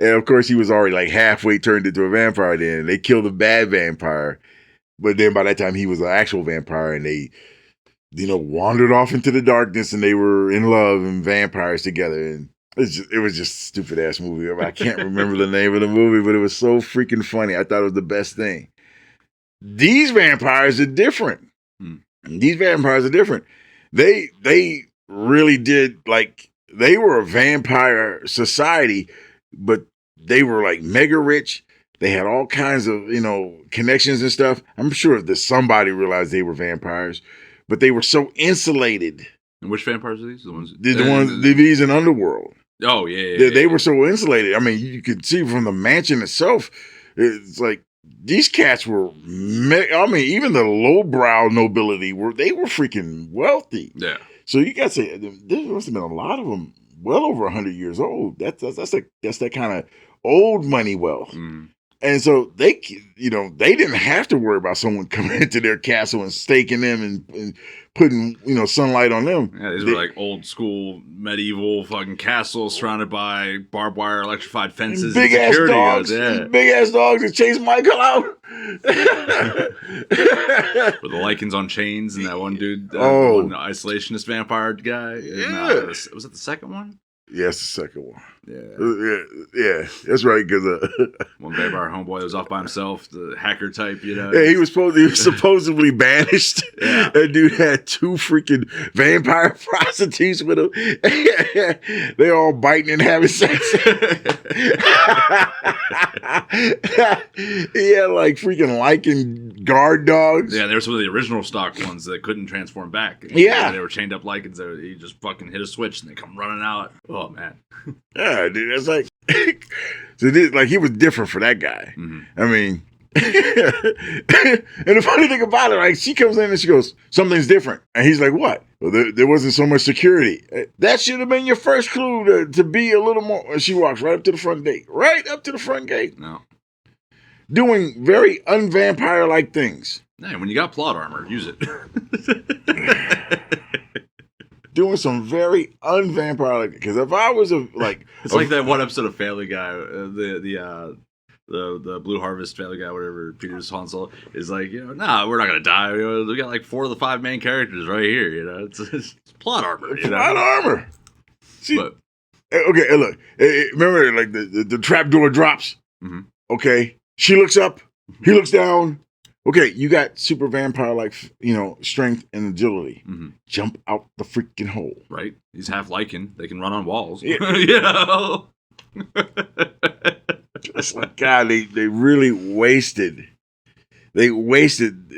of course, he was already like halfway turned into a vampire then. They killed a bad vampire. But then by that time, he was an actual vampire, and they, wandered off into the darkness, and they were in love and vampires together. And it was just a stupid ass movie. I can't remember the name of the movie, but it was so freaking funny. I thought it was the best thing. These vampires are different. These vampires are different. They really did, like, they were a vampire society, but they were like mega rich. They had all kinds of, connections and stuff. I'm sure that somebody realized they were vampires, but they were so insulated. And which vampires are these? The ones these in Underworld. Oh yeah. They were so insulated. I mean, you could see from the mansion itself. It's like these cats were. Even the lowbrow nobility they were freaking wealthy. Yeah. So you got to say there must have been a lot of them well over 100 years old. That's that kind of old money wealth. And so they didn't have to worry about someone coming into their castle and staking them and putting, sunlight on them. Yeah, these were like old school medieval fucking castles surrounded by barbed wire, electrified fences, big and security ass dogs, guards. big ass dogs that chase Michael out. With the lichens on chains and that one dude, one isolationist vampire guy. Yeah. Was it the second one? Yeah, it's the second one. Yeah, that's right. Because one vampire homeboy that was off by himself, the hacker type, Yeah, he was supposedly banished. Yeah. That dude had 2 freaking vampire prostitutes with him. They're all biting and having sex. He had like freaking lichen guard dogs. Yeah, they were some of the original stock ones that couldn't transform back. Yeah, they were chained up lichens. You just fucking hit a switch and they come running out. Oh man. Yeah, dude, that's like so. He was different for that guy. I mean, and the funny thing about it, like, she comes in and she goes, "Something's different," and he's like, "What?" Well, there wasn't so much security. That should have been your first clue to be a little more. And she walks right up to the front gate. Right up to the front gate. No. Doing very unvampire-like things. Hey, when you got plot armor, use it. Doing some very unvampire-like. Because if I was it's like that one episode of Family Guy, the Blue Harvest Family Guy, whatever, Peter's Hansel is like, nah, we're not gonna die. We got like 4 of the 5 main characters right here. It's plot armor. Plot armor. See, but, okay, look. Remember, like the trap door drops. Okay, she looks up. He looks down. Okay, you got super vampire-like, strength and agility. Jump out the freaking hole. Right? He's half lichen. They can run on walls. Yeah. It's like, God, they really wasted. They wasted.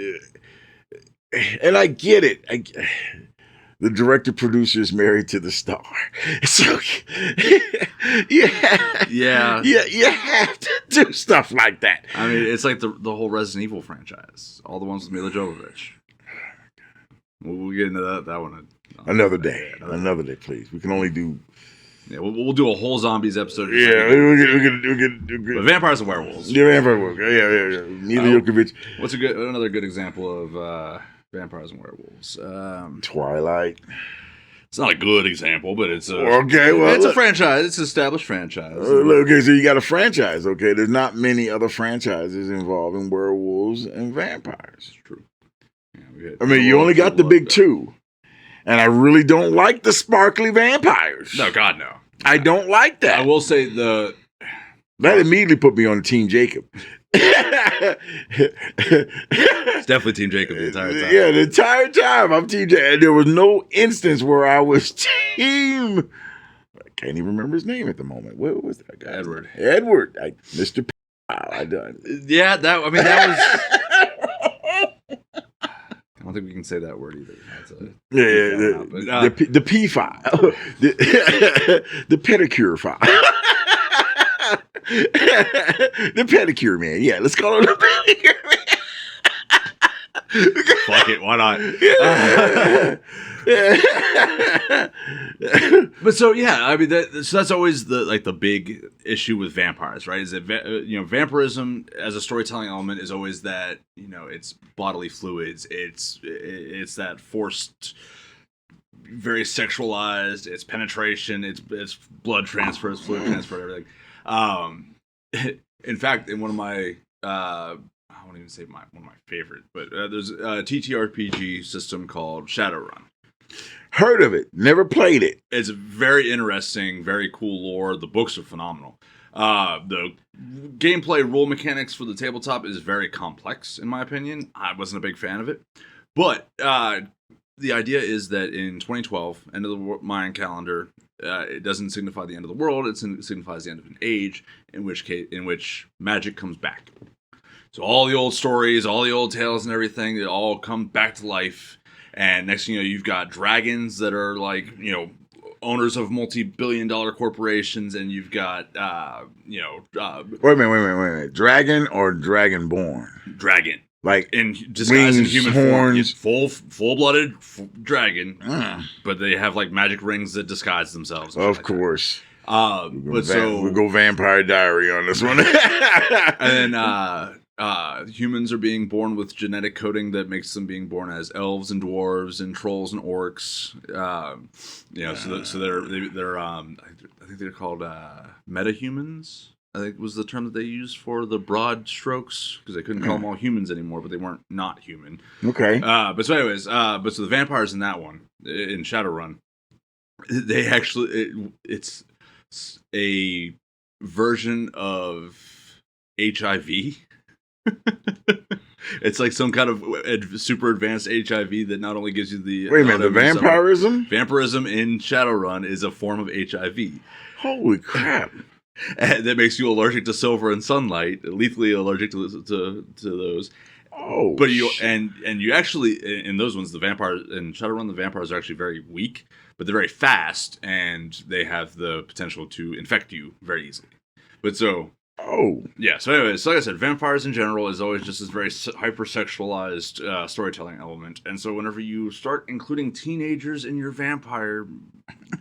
And I get it. The director producer is married to the star. So you have to do stuff like that. I mean, it's like the whole Resident Evil franchise. All the ones with Mila Jovovich. We'll get into that one another day. Another day, please. We can only do. Yeah, we'll do a whole zombies episode. Yeah, we can. But vampires and werewolves. Yeah, vampires. Yeah. Mila Jovovich. What's another good example of vampires and werewolves? Twilight. It's not a good example, but it's a franchise. It's an established franchise. Okay, so you got a franchise. Okay, there's not many other franchises involving werewolves and vampires. It's true. I mean, you only got the big two. And I really don't like the sparkly vampires. No, God, no. I don't like that. I will say that immediately put me on Team Jacob. It's definitely Team Jacob the entire time. Yeah, the entire time I'm Team Jacob. There was no instance where I was Team... I can't even remember his name at the moment. What was that guy? Edward. Mr. I done. Yeah, that was... I don't think we can say that word either. The P file, the pedicure file, the pedicure man. Yeah, let's call him the pedicure man. Fuck it, why not? But so yeah, I mean, that's always the big issue with vampires, right? Is that vampirism as a storytelling element is always that it's bodily fluids, it's that forced, very sexualized, it's penetration, it's blood transfer, it's fluid transfer, everything. In fact, in one of my I won't even say one of my favorite, but there's a TTRPG system called Shadowrun. Heard of it, never played it. It's very interesting, very cool lore. The books are phenomenal. The gameplay rule mechanics for the tabletop is very complex, in my opinion. I wasn't a big fan of it. But the idea is that in 2012, end of the Mayan calendar, it doesn't signify the end of the world. It signifies the end of an age, in which magic comes back. So all the old stories, all the old tales and everything, they all come back to life. And next thing you know, you've got dragons that are owners of multi-billion-dollar corporations, and you've got Wait a minute. Dragon or dragonborn? Dragon. Like in disguised in human horns. Form, full-blooded dragon, but they have magic rings that disguise themselves. Of course. We'll go Vampire Diary on this one. And then humans are being born with genetic coding that makes them being born as elves and dwarves and trolls and orcs. So they're I think they're called metahumans. I think was the term that they used for the broad strokes, because they couldn't call them all humans anymore, but they weren't not human. Okay. But the vampires in that one, in Shadowrun, they actually, it's a version of HIV. It's like some kind of super advanced HIV that not only gives you the... Wait a minute, the vampirism? Vampirism in Shadowrun is a form of HIV. Holy crap. And that makes you allergic to silver and sunlight, lethally allergic to those. Oh, but you actually, in those ones, in Shadowrun, the vampires are actually very weak, but they're very fast, and they have the potential to infect you very easily. But so... Oh. Yeah, so anyways, like I said, vampires in general is always just this very hyper-sexualized storytelling element. And so whenever you start including teenagers in your vampire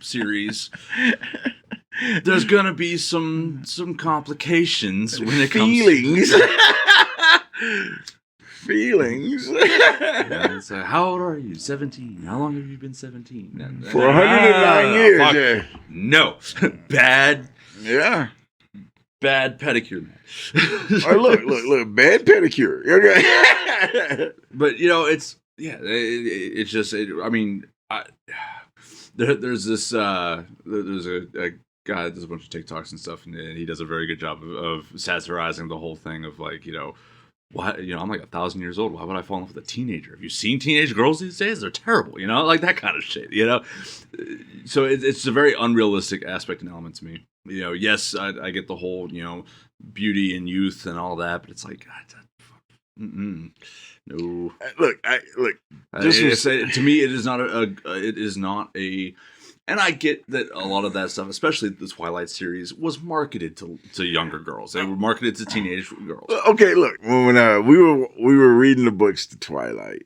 series, there's going to be some complications when it comes to... Feelings. Yeah, so how old are you? 17. How long have you been 17? For 109 years. Yeah. No. Bad. Yeah. Bad pedicure, man. Oh, look, bad pedicure. Okay. But it's just I mean, there's this there's a guy that does a bunch of TikToks and stuff, and he does a very good job of satirizing the whole thing of why, I'm 1,000 years old. Why would I fall in love with a teenager? Have you seen teenage girls these days? They're terrible, that kind of shit, So it's a very unrealistic aspect and element to me. Yes, I get the whole, beauty and youth and all that, but it's like, God, No. Look. To me, it is not a. And I get that a lot of that stuff, especially the Twilight series, was marketed to younger girls. They were marketed to teenage girls. Okay, look, when we were reading the books to Twilight,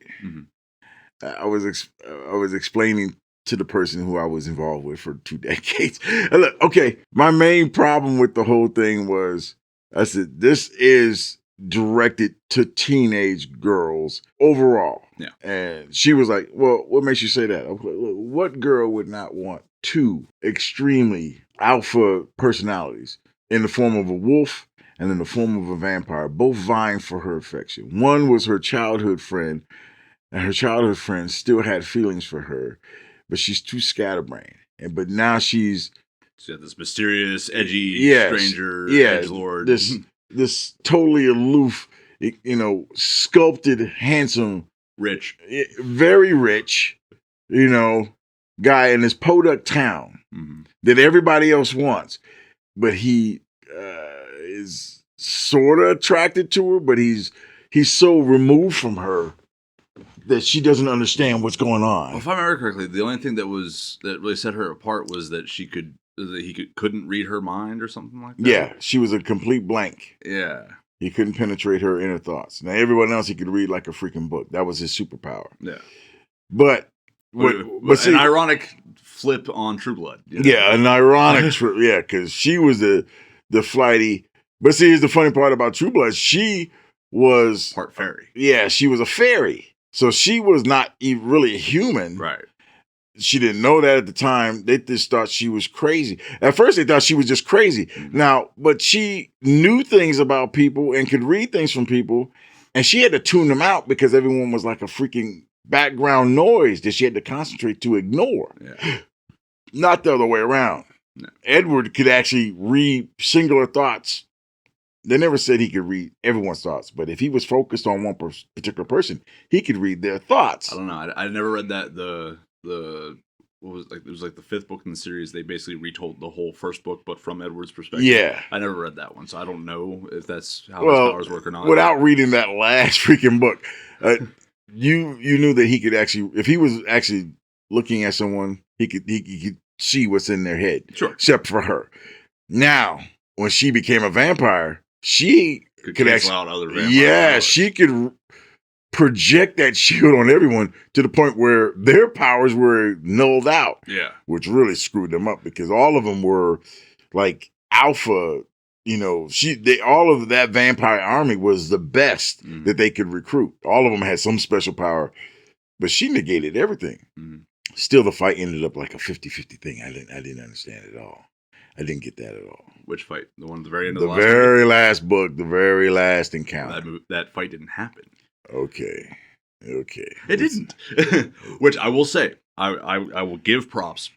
I was explaining to the person who I was involved with for 2 decades. And look, okay, my main problem with the whole thing was I said this is directed to teenage girls overall. Yeah. And she was like, well, what makes you say that? I was like, look, what girl would not want 2 extremely alpha personalities in the form of a wolf and in the form of a vampire, both vying for her affection? One was her childhood friend, and her childhood friend still had feelings for her, but she's too scatterbrained. But now she's got this mysterious, edgy stranger, edgelord. This totally aloof, sculpted, handsome, rich, very rich, guy in this podunk town that everybody else wants. But he is sort of attracted to her, but he's so removed from her that she doesn't understand what's going on. Well, if I remember correctly, the only thing that really set her apart was that he couldn't read her mind or something like that. Yeah, she was a complete blank. Yeah. He couldn't penetrate her inner thoughts. Now, everyone else he could read like a freaking book. That was his superpower. Yeah. But see, an ironic flip on TrueBlood. Yeah, an ironic trip. Yeah, because she was the flighty. But see, here's the funny part about TrueBlood. She was part fairy. Yeah, she was a fairy. So she was not really a human. Right. She didn't know that at the time. They just thought she was crazy. At first, they thought she was just crazy. Now, but she knew things about people and could read things from people, and she had to tune them out because everyone was like a freaking background noise that she had to concentrate to ignore. Yeah. Not the other way around. No. Edward could actually read singular thoughts. They never said he could read everyone's thoughts, but if he was focused on one particular person, he could read their thoughts. I don't know. I never read that. It was like the 5th book in the series. They basically retold the whole first book, but from Edward's perspective. Yeah, I never read that one, so I don't know if that's how his powers work or not. Without reading that last freaking book, you knew that he could actually, if he was actually looking at someone, he could see what's in their head. Sure, except for her. Now, when she became a vampire, she could actually out other vampires. Yeah, she could project that shield on everyone to the point where their powers were nulled out. Yeah. Which really screwed them up because all of them were like alpha, all of that vampire army was the best that they could recruit. All of them had some special power, but she negated everything. Still, the fight ended up like a 50-50 thing. I didn't understand it at all. I didn't get that at all. Which fight? The one at the very end of the very last book, the very last encounter. That fight didn't happen. Okay. It didn't. Which I will say, I will give props.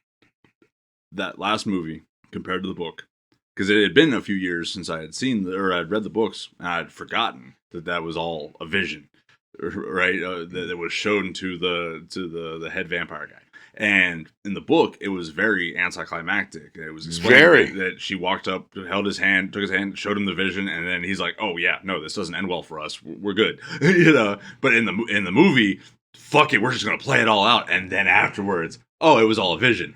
That last movie compared to the book, because it had been a few years since I had I'd read the books, and I had forgotten that was all a vision, right? That was shown to the head vampire guy. And in the book, it was very anticlimactic. It was explained that she walked up, held his hand, took his hand, showed him the vision, and then he's like, "Oh yeah, no, this doesn't end well for us. We're good," But in the movie, fuck it, we're just gonna play it all out, and then afterwards, oh, it was all a vision.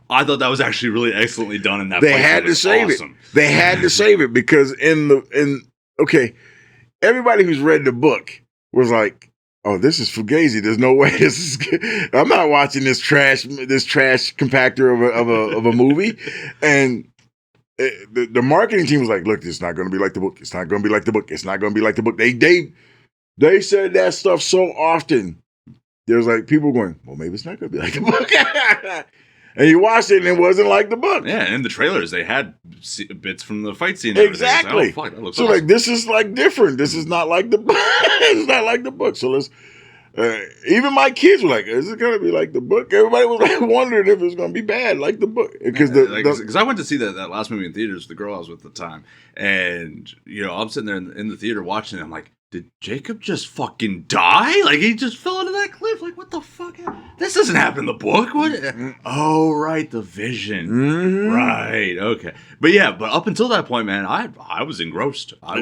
I thought that was actually really excellently done in that. They had to save it. They had to save it because everybody who's read the book was like, oh, this is fugazi. There's no way this is good. I'm not watching this trash compactor of a movie. And the marketing team was like, look, it's not going to be like the book. It's not going to be like the book. It's not going to be like the book. They said that stuff so often. There's like people going, well, maybe it's not going to be like the book. And you watched it and it wasn't like the book. Yeah, and in the trailers they had bits from the fight scene. Exactly. Like, oh, fuck, that looks so awesome. Like this is like different. This is not like the book. It's not like the book. So let's. Even my kids were like, "Is it gonna be like the book?" Everybody was like wondering if it was gonna be bad like the book because I went to see that last movie in theaters with the girl I was with at the time, and I'm sitting there in the theater watching it. I'm like, did Jacob just fucking die? Like he just fell into that cliff? Like what the fuck? This doesn't happen in the book. What? Oh right, the vision. Mm-hmm. Right. Okay. But up until that point, man, I was engrossed. I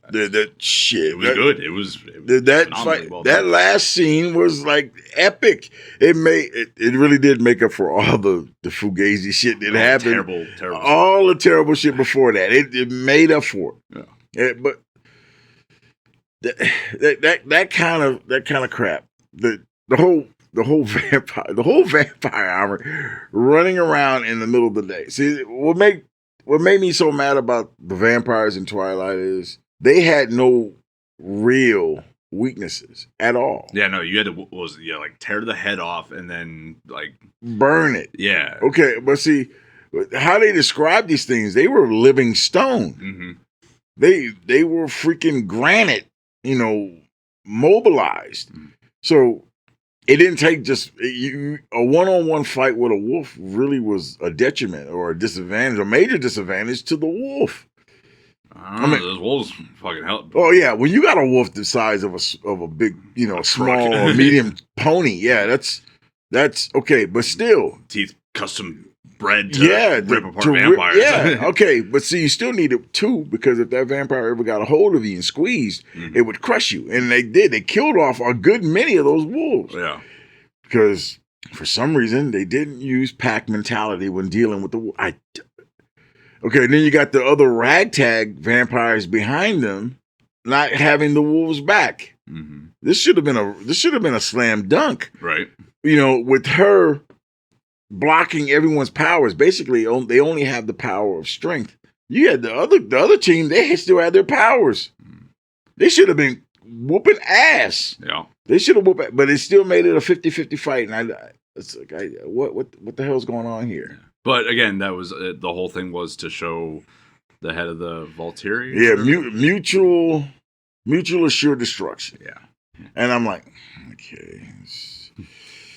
That shit. It was good. It was That fight, that last scene was like epic. It really did make up for all the fugazi shit that happened. Terrible. All the terrible shit before that. It made up for it. Yeah. But that kind of crap. The whole vampire armor running around in the middle of the day. See, what made me so mad about the vampires in Twilight is they had no real weaknesses at all. Yeah, no, you had to like tear the head off and then like burn it. Yeah. Okay, but see how they describe these things. They were living stone. Mm-hmm. They were freaking granite, mobilized. Mm-hmm. So it didn't take just a one-on-one fight with a wolf really was a detriment or a disadvantage, a major disadvantage to the wolf. I mean, those wolves fucking help. Oh yeah, when you got a wolf the size of a big, small or medium pony, yeah, that's okay, but still, teeth custom bred to rip apart vampires. Yeah, okay, but see, you still need it too because if that vampire ever got a hold of you and squeezed, it would crush you, and they did. They killed off a good many of those wolves. Yeah, because for some reason they didn't use pack mentality when dealing with the wolf. Okay, then you got the other ragtag vampires behind them, not having the wolves back. Mm-hmm. This should have been a slam dunk, right? With her blocking everyone's powers. Basically, they only have the power of strength. You had the other team; they still had their powers. They should have been whooping ass. Yeah, they should have whooped, but it still made it a 50-50 fight. And it's like, what the hell's going on here? But again, that was the whole thing was to show the head of the Volturi. Yeah, mutual assured destruction. Yeah, and I'm like, okay,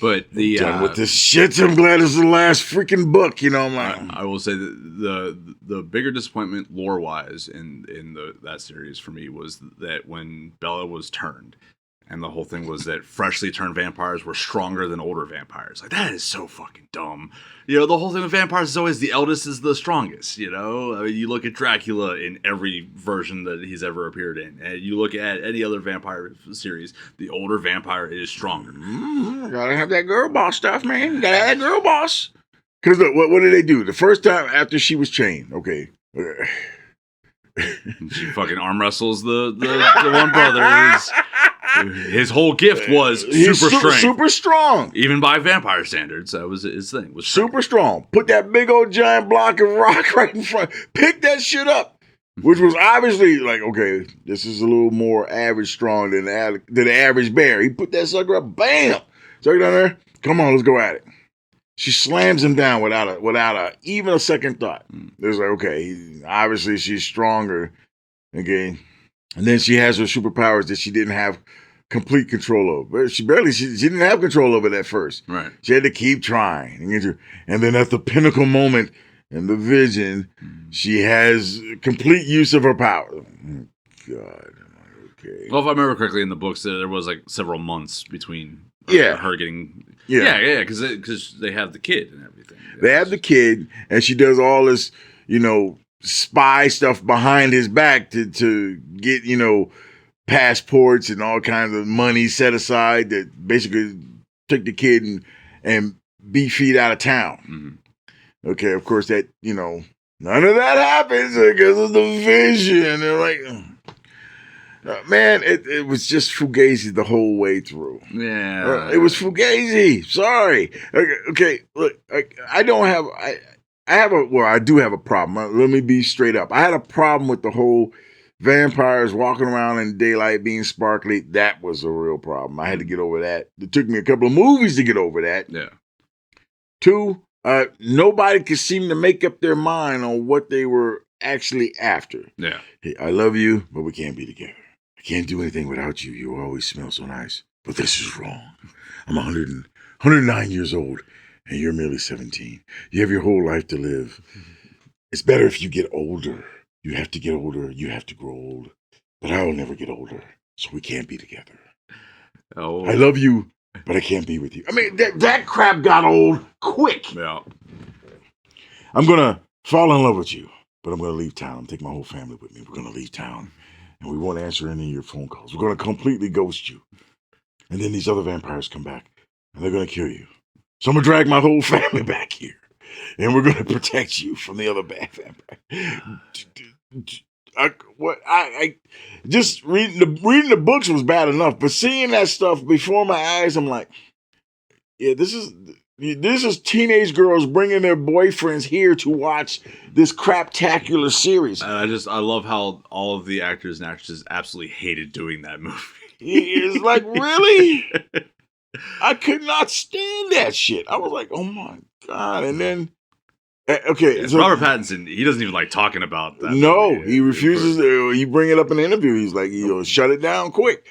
but done with this shit. I'm glad it's the last freaking book. I'm like, I will say that the bigger disappointment lore wise in that series for me was that when Bella was turned. And the whole thing was that freshly turned vampires were stronger than older vampires. Like, that is so fucking dumb. The whole thing with vampires is always the eldest is the strongest, I mean, you look at Dracula in every version that he's ever appeared in. And you look at any other vampire series, the older vampire is stronger. Gotta have that girl boss stuff, man. Gotta have that girl boss. Because what did they do? The first time after she was chained, okay. She fucking arm wrestles the one brother. His whole gift was super strong, even by vampire standards. That was his thing. Was super strong. Put that big old giant block of rock right in front. Pick that shit up, which was obviously like, okay, this is a little more average strong than the average bear. He put that sucker up, bam, sucker down there. Come on, let's go at it. She slams him down without even a second thought. There's like, okay, obviously she's stronger. Okay. And then she has her superpowers that she didn't have complete control over. She didn't have control over it at first. Right. She had to keep trying. And then at the pinnacle moment in the vision, she has complete use of her power. God. Okay. Well, if I remember correctly in the books, there was like several months between her getting... Yeah, because they have the kid and everything. They have the kid, and she does all this, spy stuff behind his back to get, passports and all kinds of money set aside that basically took the kid and be feet out of town. Mm-hmm. Okay, of course that, none of that happens because of the vision. They're like, man, it was just fugazi the whole way through. Yeah. It was fugazi. Sorry. Okay, look, I do have a problem. Let me be straight up. I had a problem with the whole vampires walking around in daylight being sparkly. That was a real problem. I had to get over that. It took me a couple of movies to get over that. Yeah. 2, nobody could seem to make up their mind on what they were actually after. Yeah. Hey, I love you, but we can't be together. I can't do anything without you. You always smell so nice. But this is wrong. I'm 109 years old. And you're merely 17. You have your whole life to live. It's better if you get older. You have to get older. You have to grow old. But I will never get older, so we can't be together. Oh. I love you, but I can't be with you. I mean, that crap got old quick. Yeah. I'm going to fall in love with you, but I'm going to leave town. I'm taking my whole family with me. We're going to leave town. and we won't answer any of your phone calls. We're going to completely ghost you. And then these other vampires come back, and they're going to kill you. So I'm going to drag my whole family back here, and we're going to protect you from the other bad vampire. I just reading the books was bad enough, but seeing that stuff before my eyes, I'm like, yeah, this is teenage girls bringing their boyfriends here to watch this craptacular series. I love how all of the actors and actresses absolutely hated doing that movie. It's like, really? I could not stand that shit. I was like, oh my God. And then, okay. So Robert Pattinson, he doesn't even like talking about that. No, movie. he refuses to. You bring it up in an interview. He's like, shut it down quick.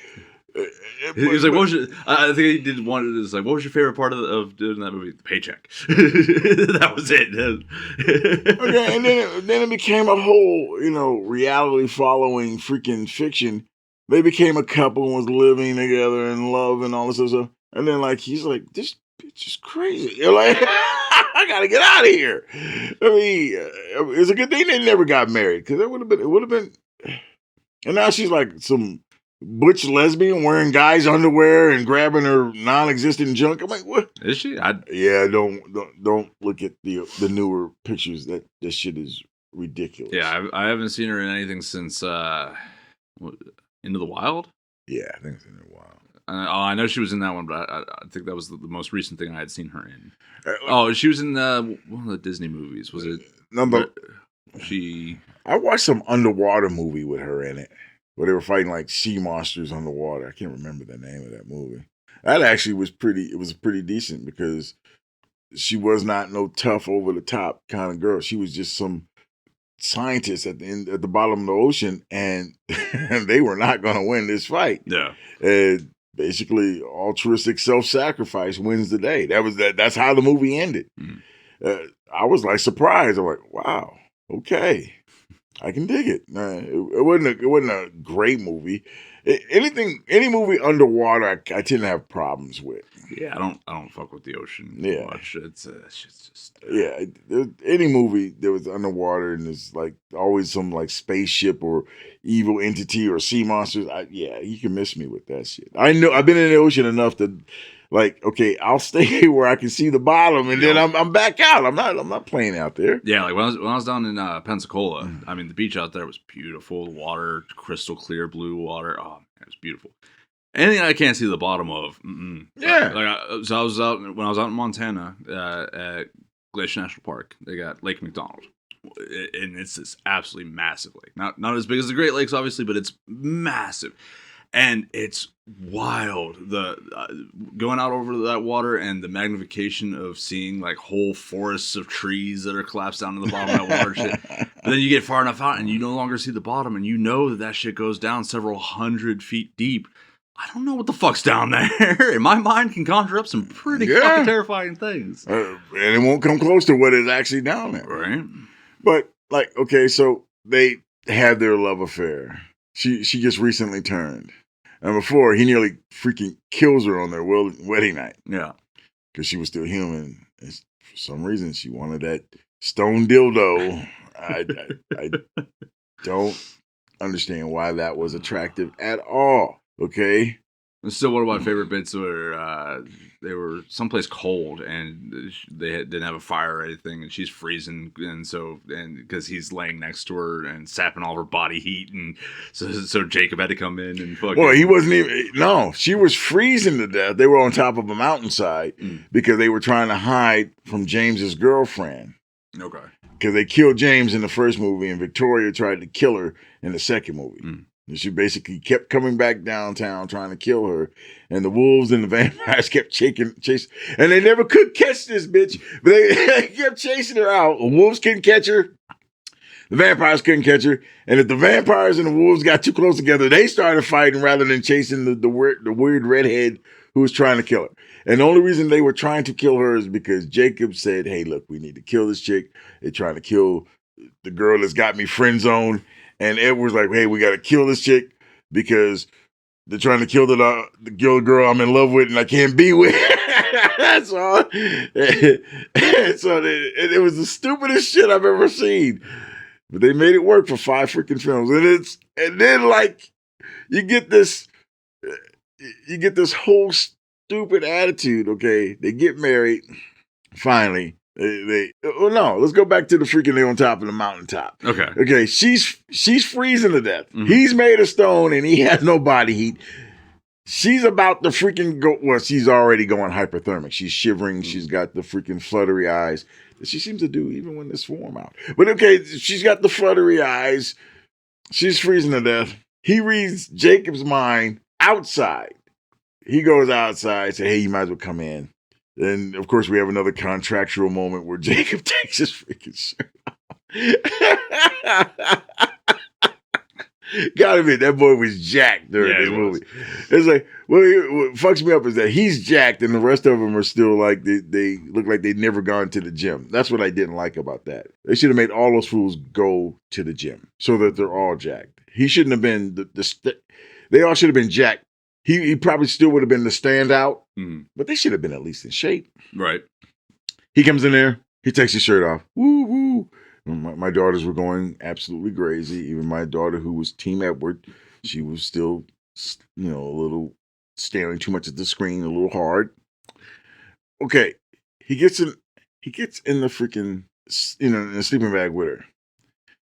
He's like, what was your, I think he did one. It was like, what was your favorite part of doing that movie? The paycheck. That was it. Okay, and then it became a whole, reality following freaking fiction. They became a couple and was living together in love and all this other stuff. And then he's like, this bitch is crazy. You're like, I gotta get out of here. I mean, it's a good thing they never got married because it would have been. And now she's like some butch lesbian wearing guys' underwear and grabbing her non-existent junk. I'm like, what? Is she? Yeah, don't look at the newer pictures. That shit is ridiculous. Yeah, I haven't seen her in anything since Into the Wild. Yeah, I think it's Into the Wild. I know she was in that one, but I think that was the most recent thing I had seen her in. She was in one of the Disney movies. Was it? No, but I watched some underwater movie with her in it, where they were fighting like sea monsters underwater. I can't remember the name of that movie. That actually was pretty decent because she was not no tough over the top kind of girl. She was just some scientist at the bottom of the ocean, and they were not going to win this fight. Yeah. And basically, altruistic self-sacrifice wins the day. That's how the movie ended. Mm. I was like surprised. I'm like, wow, okay, I can dig it. It wasn't a great movie. Any movie underwater, I tend to have problems with. Yeah, I don't fuck with the ocean much. It's just any movie that was underwater and there's like always some like spaceship or evil entity or sea monsters. You can miss me with that shit. I know I've been in the ocean enough to like, okay, I'll stay where I can see the bottom and then I'm back out. I'm not playing out there. Yeah, like when I was down in Pensacola, I mean the beach out there was beautiful. The water, crystal clear blue water. Oh man, it was beautiful. Anything I can't see the bottom of. Mm-mm. Yeah. So I was out when I was out in Montana at Glacier National Park. They got Lake McDonald, and it's this absolutely massive lake. Not as big as the Great Lakes, obviously, but it's massive, and it's wild. The going out over that water and the magnification of seeing like whole forests of trees that are collapsed down to the bottom of that water shit. But then you get far enough out and you no longer see the bottom, and you know that shit goes down several hundred feet deep. I don't know what the fuck's down there. And my mind can conjure up some pretty fucking terrifying things. And it won't come close to what is actually down there. Right. But, like, okay, so they had their love affair. She just recently turned. And before, he nearly freaking kills her on their wedding night. Yeah. Because she was still human. And for some reason, she wanted that stone dildo. I don't understand why that was attractive at all. Okay. It's still one of my favorite bits where they were someplace cold and they didn't have a fire or anything, and she's freezing, and because he's laying next to her and sapping all of her body heat, and so Jacob had to come in and fucking. Well, he wasn't even. No, she was freezing to death. They were on top of a mountainside because they were trying to hide from James's girlfriend. Okay. Because they killed James in the first movie, and Victoria tried to kill her in the second movie. And she basically kept coming back downtown trying to kill her. And the wolves and the vampires kept chasing. And they never could catch this bitch. But they kept chasing her out. The wolves couldn't catch her. The vampires couldn't catch her. And if the vampires and the wolves got too close together, they started fighting rather than chasing the weird redhead who was trying to kill her. And the only reason they were trying to kill her is because Jacob said, hey, look, we need to kill this chick. They're trying to kill the girl that's got me friend zoned. And Edward's like, hey, we got to kill this chick because they're trying to kill the girl I'm in love with and I can't be with. That's all. So it was the stupidest shit I've ever seen. But they made it work for 5 freaking films. And then like you get this whole stupid attitude, okay? They get married, finally. Let's go back to the freaking they on top of the mountaintop. Okay, she's freezing to death. Mm-hmm. He's made of stone and he has no body heat. She's about to freaking go. Well, she's already going hypothermic. She's shivering. She's got the freaking fluttery eyes that she seems to do even when there's swarm out. But okay, she's got the fluttery eyes. She's freezing to death. He reads Jacob's mind outside. He goes outside, say, hey, you might as well come in. Then, of course, we have another contractual moment where Jacob takes his freaking shirt off. Gotta admit, that boy was jacked during this movie. It's like, what fucks me up is that he's jacked and the rest of them are still like, they look like they'd never gone to the gym. That's what I didn't like about that. They should have made all those fools go to the gym so that they're all jacked. He shouldn't have been they all should have been jacked. He probably still would have been the standout, but they should have been at least in shape. Right. He comes in there, he takes his shirt off. Woo, woo. My daughters were going absolutely crazy. Even my daughter, who was Team Edward, she was still, a little staring too much at the screen, a little hard. Okay, he gets in the freaking, in a sleeping bag with her.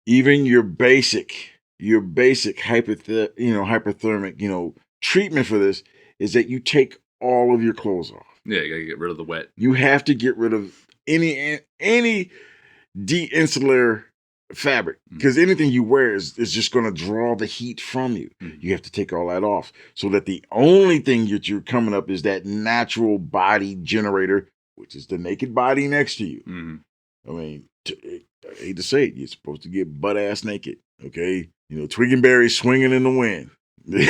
Even your basic hypothermic, treatment for this is that you take all of your clothes off. Yeah, you gotta get rid of the wet. You have to get rid of any de-insular fabric, because anything you wear is just going to draw the heat from you. You have to take all that off so that the only thing that you're coming up is that natural body generator, which is the naked body next to you. I mean, I hate to say it, you're supposed to get butt ass naked, okay? Twig and berry swinging in the wind. Which,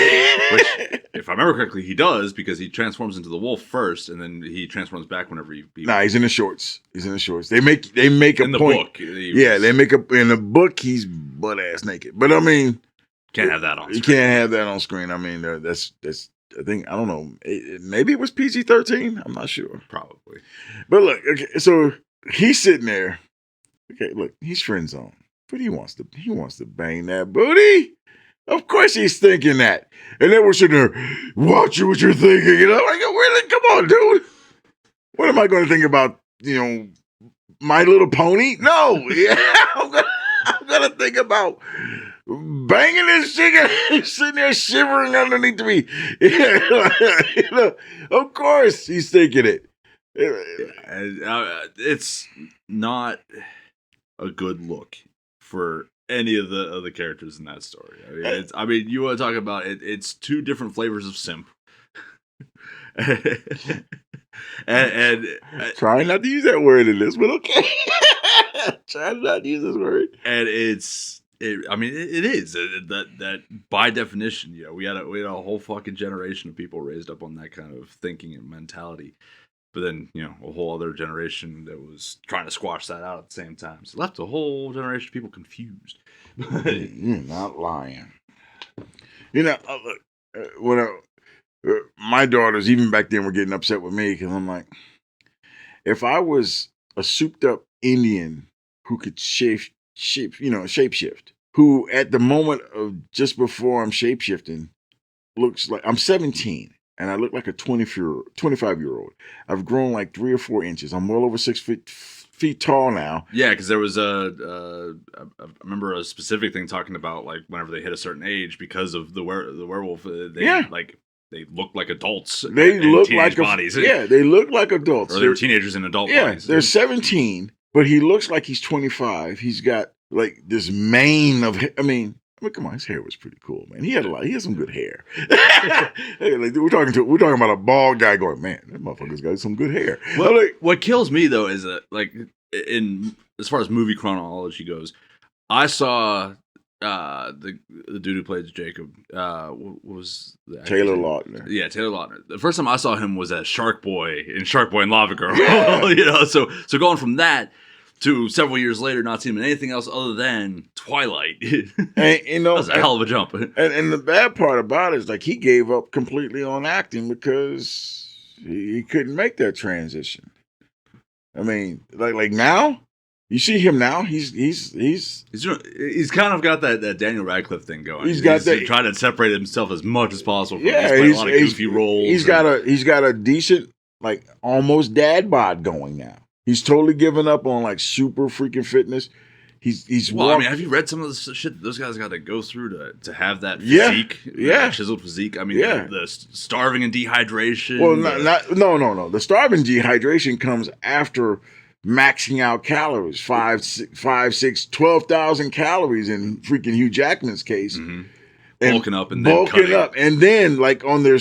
if I remember correctly, he does, because he transforms into the wolf first, and then he transforms back whenever he Nah, he's in the shorts. They make a in the point. Book. They make up in the book. He's butt ass naked, but I mean, can't have that on. You can't have that on screen. I mean, that's. I think I don't know. Maybe it was PG-13. I'm not sure. Probably. But look, okay, so he's sitting there. Okay, look, he's friend zone, but he wants to bang that booty. Of course he's thinking that. And then we're sitting there watching what you're thinking. Like, really? Come on, dude. What am I going to think about, My Little Pony? No. Yeah, I'm going to think about banging this chicken. He's sitting there shivering underneath me. Of course he's thinking it. It's not a good look for any of the characters in that story. I mean, you want to talk about it? It's two different flavors of simp. and trying not to use that word in this, but okay. Trying not to use this word. And it is that by definition. We had a whole fucking generation of people raised up on that kind of thinking and mentality. But then, a whole other generation that was trying to squash that out at the same time. So it left a whole generation of people confused. You're not lying. Look, when my daughters, even back then, were getting upset with me because I'm like, if I was a souped up Indian who could shapeshift, who at the moment of just before I'm shapeshifting looks like I'm 17. And I look like a 25-year-old. I've grown like 3 or 4 inches. I'm well over 6 feet tall now. Yeah, because there was I remember a specific thing talking about like whenever they hit a certain age, because of the werewolf, they look like adults. They look like bodies. They look like adults. Or they were teenagers in adult bodies. They're 17, but he looks like he's 25. He's got like this mane of. I mean, come on, his hair was pretty cool, man. He had some good hair. Hey, like, we're talking about a bald guy going, man, that motherfucker's got some good hair. Well, what kills me though is that, like, in as far as movie chronology goes, I saw the dude who played Jacob. What was the actor? Taylor Lautner? Yeah, Taylor Lautner. The first time I saw him was as Shark Boy in Shark Boy and Lava Girl. Yeah. So going from that to several years later not seeing him in anything else other than Twilight. And, that was a hell of a jump. And the bad part about it is, like, he gave up completely on acting because he couldn't make that transition. I mean, like now, You see him now? He's kind of got that Daniel Radcliffe thing going. He's trying to separate himself as much as possible. Yeah, he's playing a lot of goofy roles. He's got a decent, like, almost dad bod going now. He's totally given up on like super freaking fitness. He's well. I mean, have you read some of the shit those guys got to go through to have that physique? Yeah, chiseled physique. I mean, the starving and dehydration. Well, no. The starving dehydration comes after maxing out calories, 12,000 calories in freaking Hugh Jackman's case. Mm-hmm. Bulking up and then cutting. And then like on their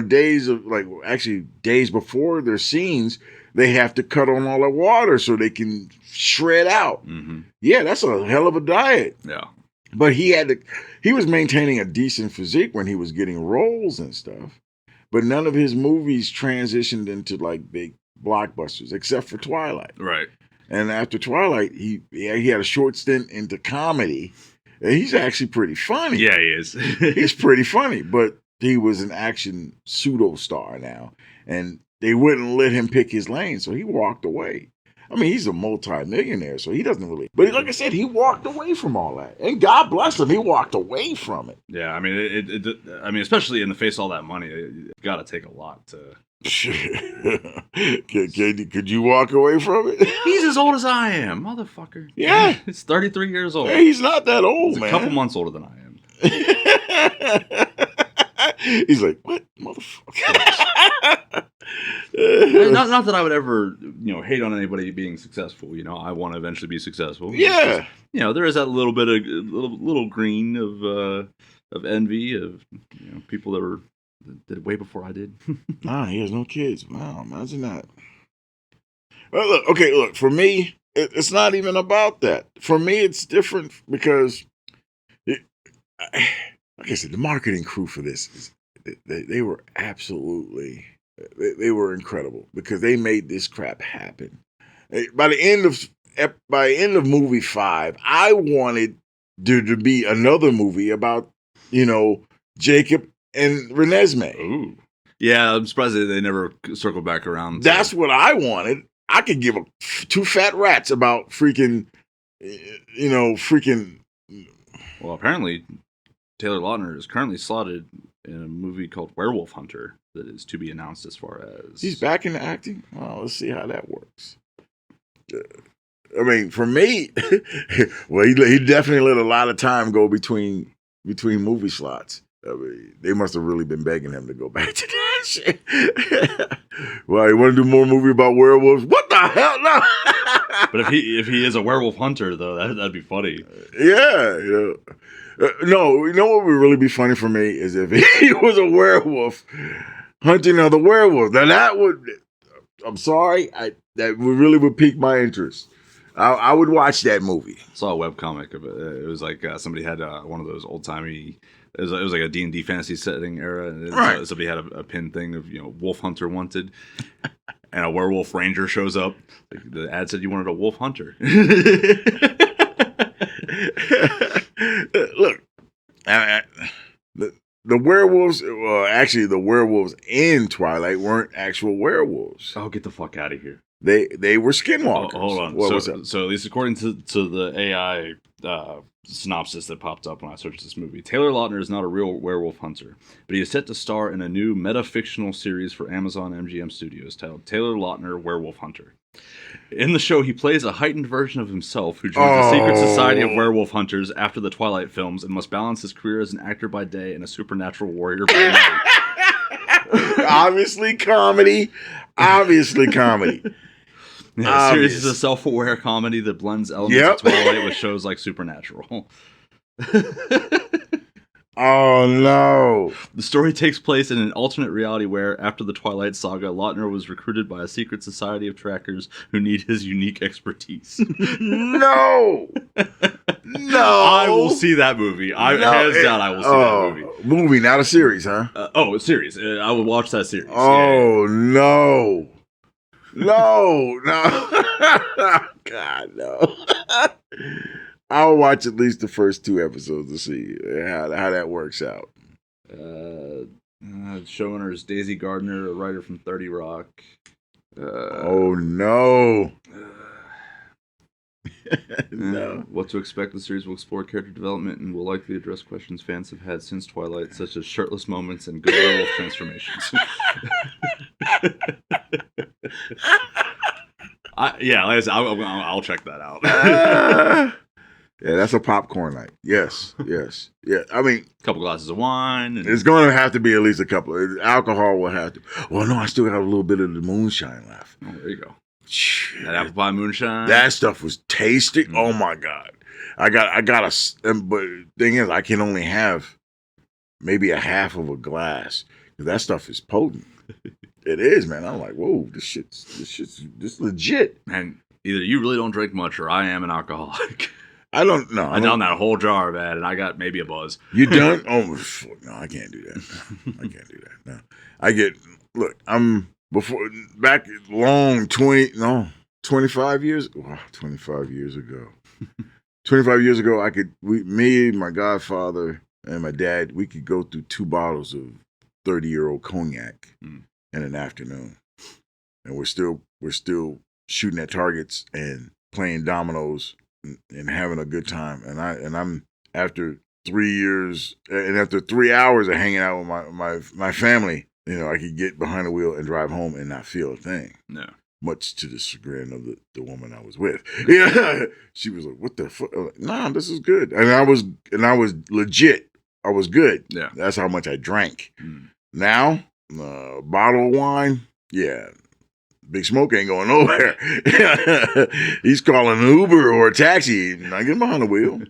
days of like actually days before their scenes, they have to cut on all the water so they can shred out. Mm-hmm. Yeah, that's a hell of a diet. Yeah, but he was maintaining a decent physique when he was getting roles and stuff. But none of his movies transitioned into like big blockbusters except for Twilight. Right. And after Twilight, he had a short stint into comedy. And he's actually pretty funny. Yeah, he is. He's pretty funny, but he was an action pseudo star now, and they wouldn't let him pick his lane, so he walked away. I mean, he's a multi-millionaire, so he doesn't really. But like I said, he walked away from all that, and God bless him, he walked away from it. Yeah, I mean, I mean, especially in the face of all that money, it got to take a lot to. Could you walk away from it? He's as old as I am, motherfucker. Yeah, he's 33 years old. Hey, he's not that old, he's man. A couple months older than I am. He's like, what, motherfucker? Not that I would ever, hate on anybody being successful. I want to eventually be successful. Yeah. Because, there is that little bit of little green of envy of people that did it way before I did. He has no kids. Wow, imagine that. Well, look. For me, it's not even about that. For me, it's different because, like I said, the marketing crew for this they were absolutely. They were incredible because they made this crap happen. By the end of movie 5, I wanted there to be another movie about, Jacob and Renesmee. Ooh. Yeah, I'm surprised they never circled back around. That's what I wanted. I could give two fat rats about freaking. Well, apparently, Taylor Lautner is currently slotted in a movie called Werewolf Hunter that is to be announced as far as... He's back into acting? Oh, let's see how that works. I mean, for me, well, he definitely let a lot of time go between movie slots. I mean, they must have really been begging him to go back to that shit. Well, you want to do more movie about werewolves? What the hell? No. But if he is a werewolf hunter, though, that'd be funny. Yeah. No, you know what would really be funny for me is if he was a werewolf hunting other werewolves. Now that would, I'm sorry, that would pique my interest. I would watch that movie. I saw a webcomic of it. It was like somebody had one of those old timey. It was like a D&D fantasy setting era, and right. Somebody had a pin thing of wolf hunter wanted, and a werewolf ranger shows up. The ad said you wanted a wolf hunter. Look, the werewolves. Well, actually, the werewolves in Twilight weren't actual werewolves. Oh, get the fuck out of here! They were skinwalkers. Oh, hold on. So at least according to the AI synopsis that popped up when I searched this movie, Taylor Lautner is not a real werewolf hunter, but he is set to star in a new meta-fictional series for Amazon MGM Studios titled Taylor Lautner Werewolf Hunter. In the show, he plays a heightened version of himself who joins a secret society of werewolf hunters after the Twilight films and must balance his career as an actor by day and a supernatural warrior by night. Obviously comedy. Yeah, the series is a self-aware comedy that blends elements of Twilight with shows like Supernatural. Oh, no. The story takes place in an alternate reality where, after the Twilight saga, Lautner was recruited by a secret society of trackers who need his unique expertise. No! I will see that movie. Hands down, I will see that movie. Movie, not a series, huh? A series. I will watch that series. Oh, no. No. God, no. I'll watch at least the first 2 episodes to see how that works out. Showrunner is Daisy Gardner, a writer from 30 Rock. Oh, no. No. What to expect? The series will explore character development and will likely address questions fans have had since Twilight, such as shirtless moments and good werewolf transformations. I'll check that out. Yeah, that's a popcorn night. Yes. Yeah, I mean, A couple glasses of wine. And... it's going to have to be at least a couple. Alcohol will have to. Well, no, I still got a little bit of the moonshine left. Oh, there you go. That apple pie moonshine. That stuff was tasty. Oh my God. I got but thing is, I can only have maybe a half of a glass. That stuff is potent. It is, man. I'm like, whoa, this shit's legit. And either you really don't drink much or I am an alcoholic. I don't know. I down that whole jar, man, and I got maybe a buzz. You done? Oh, no, I can't do that. I can't do that. No. I'm back long 25 years. Wow, 25 years ago. 25 years ago, me, my godfather, and my dad, we could go through 2 bottles of 30-year-old cognac in an afternoon, and we're still shooting at targets and playing dominoes and having a good time. And I'm after 3 years and after 3 hours of hanging out with my family, I could get behind the wheel and drive home and not feel a thing. No. Much to the chagrin of the woman I was with. Yeah, she was like, "What the fuck?" I was like, "Nah, this is good." And I was legit. I was good. Yeah, that's how much I drank. Now, bottle of wine. Yeah, Big Smoke ain't going nowhere. He's calling an Uber or a taxi. Not getting behind the wheel.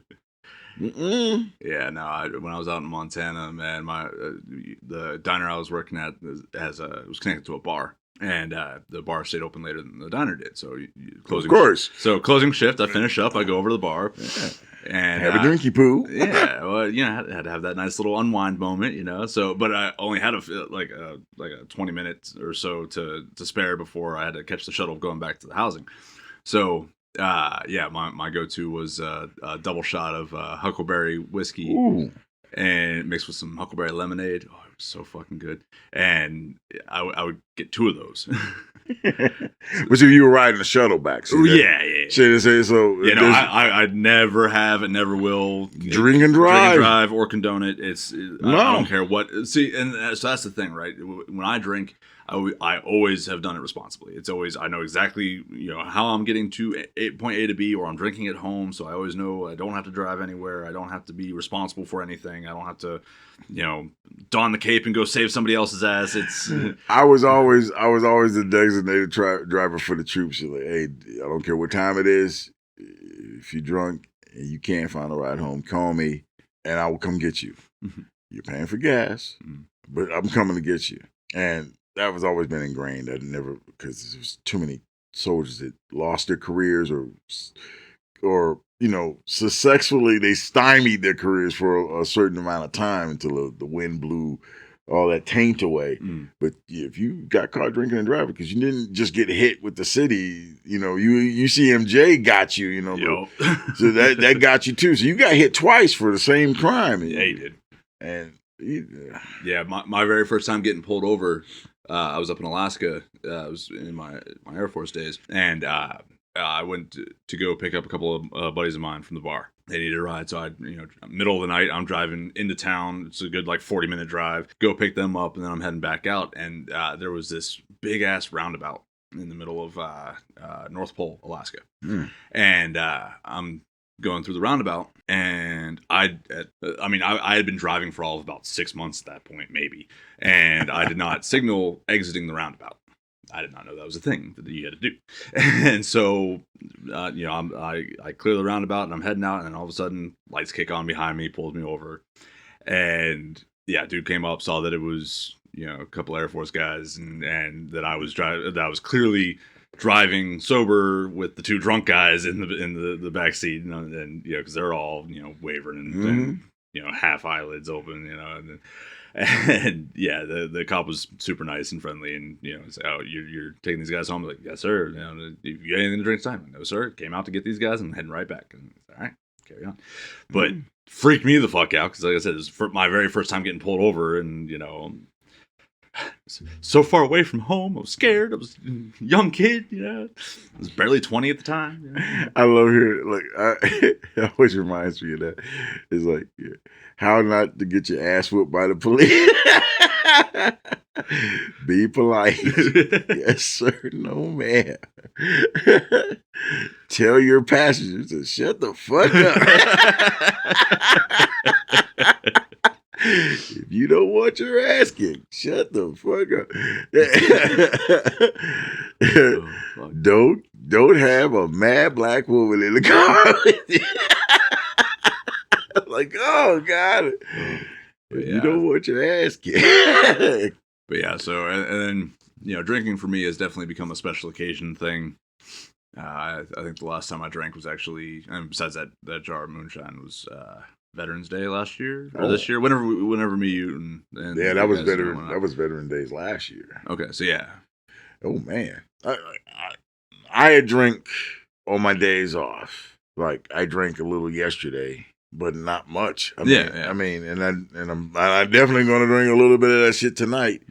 Yeah, no. When I was out in Montana, man, the diner I was working at was connected to a bar, and the bar stayed open later than the diner did. So closing. Of course. So closing shift, I finish up. I go over to the bar. Yeah. And have a drinky poo. Yeah, well, I had to have that nice little unwind moment, So, but I only had a 20 minutes or so to spare before I had to catch the shuttle going back to the housing. So, my go-to was a double shot of huckleberry whiskey. Ooh. And mixed with some huckleberry lemonade. Oh, it was so fucking good. And I would get 2 of those. But so you were riding the shuttle back. So yeah. I never have and never will drink and drive or condone it. I don't care what. See, and so that's the thing, right? When I drink, I always have done it responsibly. It's always, I know exactly, how I'm getting to point A to B, or I'm drinking at home. So I always know I don't have to drive anywhere. I don't have to be responsible for anything. I don't have to, don the cape and go save somebody else's ass. I was always the designated driver for the troops. You're like, hey, I don't care what time it is. If you're drunk and you can't find a ride home, call me and I will come get you. Mm-hmm. You're paying for gas, but I'm coming to get you. And that was always been ingrained. Because there's too many soldiers that lost their careers or successfully they stymied their careers for a certain amount of time until the wind blew all that taint away. But if you got caught drinking and driving, because you didn't just get hit with the city, UCMJ got you, so that got you too. So you got hit twice for the same crime. Yeah, you did. And yeah, my very first time getting pulled over, I was up in Alaska. I was in my Air Force days, and I went to go pick up a couple of buddies of mine from the bar. They needed a ride, so middle of the night, I'm driving into town. It's a good 40-minute drive. Go pick them up, and then I'm heading back out. And there was this big ass roundabout in the middle of North Pole, Alaska, and I'm going through the roundabout, and I had been driving for all of about 6 months at that point, maybe, and I did not signal exiting the roundabout. I did not know that was a thing that you had to do. And so, I clear the roundabout and I'm heading out, and then all of a sudden lights kick on behind me, pulls me over. And yeah, dude came up, saw that it was, a couple Air Force guys and that I was clearly driving sober with the 2 drunk guys in the back seat, and because they're all, wavering and half eyelids open, and yeah, the cop was super nice and friendly, and said, "Oh, you're taking these guys home?" I was like, "Yes, sir. You got anything to drink time?" "No, sir. Came out to get these guys and heading right back." And all right, carry on. But freaked me the fuck out, because like I said, it was my very first time getting pulled over, and so far away from home. I was scared. I was a young kid, I was barely 20 at the time. I love hearing, it always reminds me of that. It's like, how not to get your ass whooped by the police. Be polite. Yes, sir. No, ma'am. Tell your passengers to shut the fuck up. If you don't want your ass kicked, shut the fuck up. Don't have a mad black woman in the car with you. Like, oh God. You don't want your ass kicked. But yeah, so and then drinking for me has definitely become a special occasion thing. I think the last time I drank was actually, and besides that jar of moonshine, was Veterans Day last year or this year. Whenever me, you, and yeah, that was Veteran Days last year. Okay, so yeah. Oh man, I drink on my days off. Like I drank a little yesterday, but not much. I mean, and I'm definitely going to drink a little bit of that shit tonight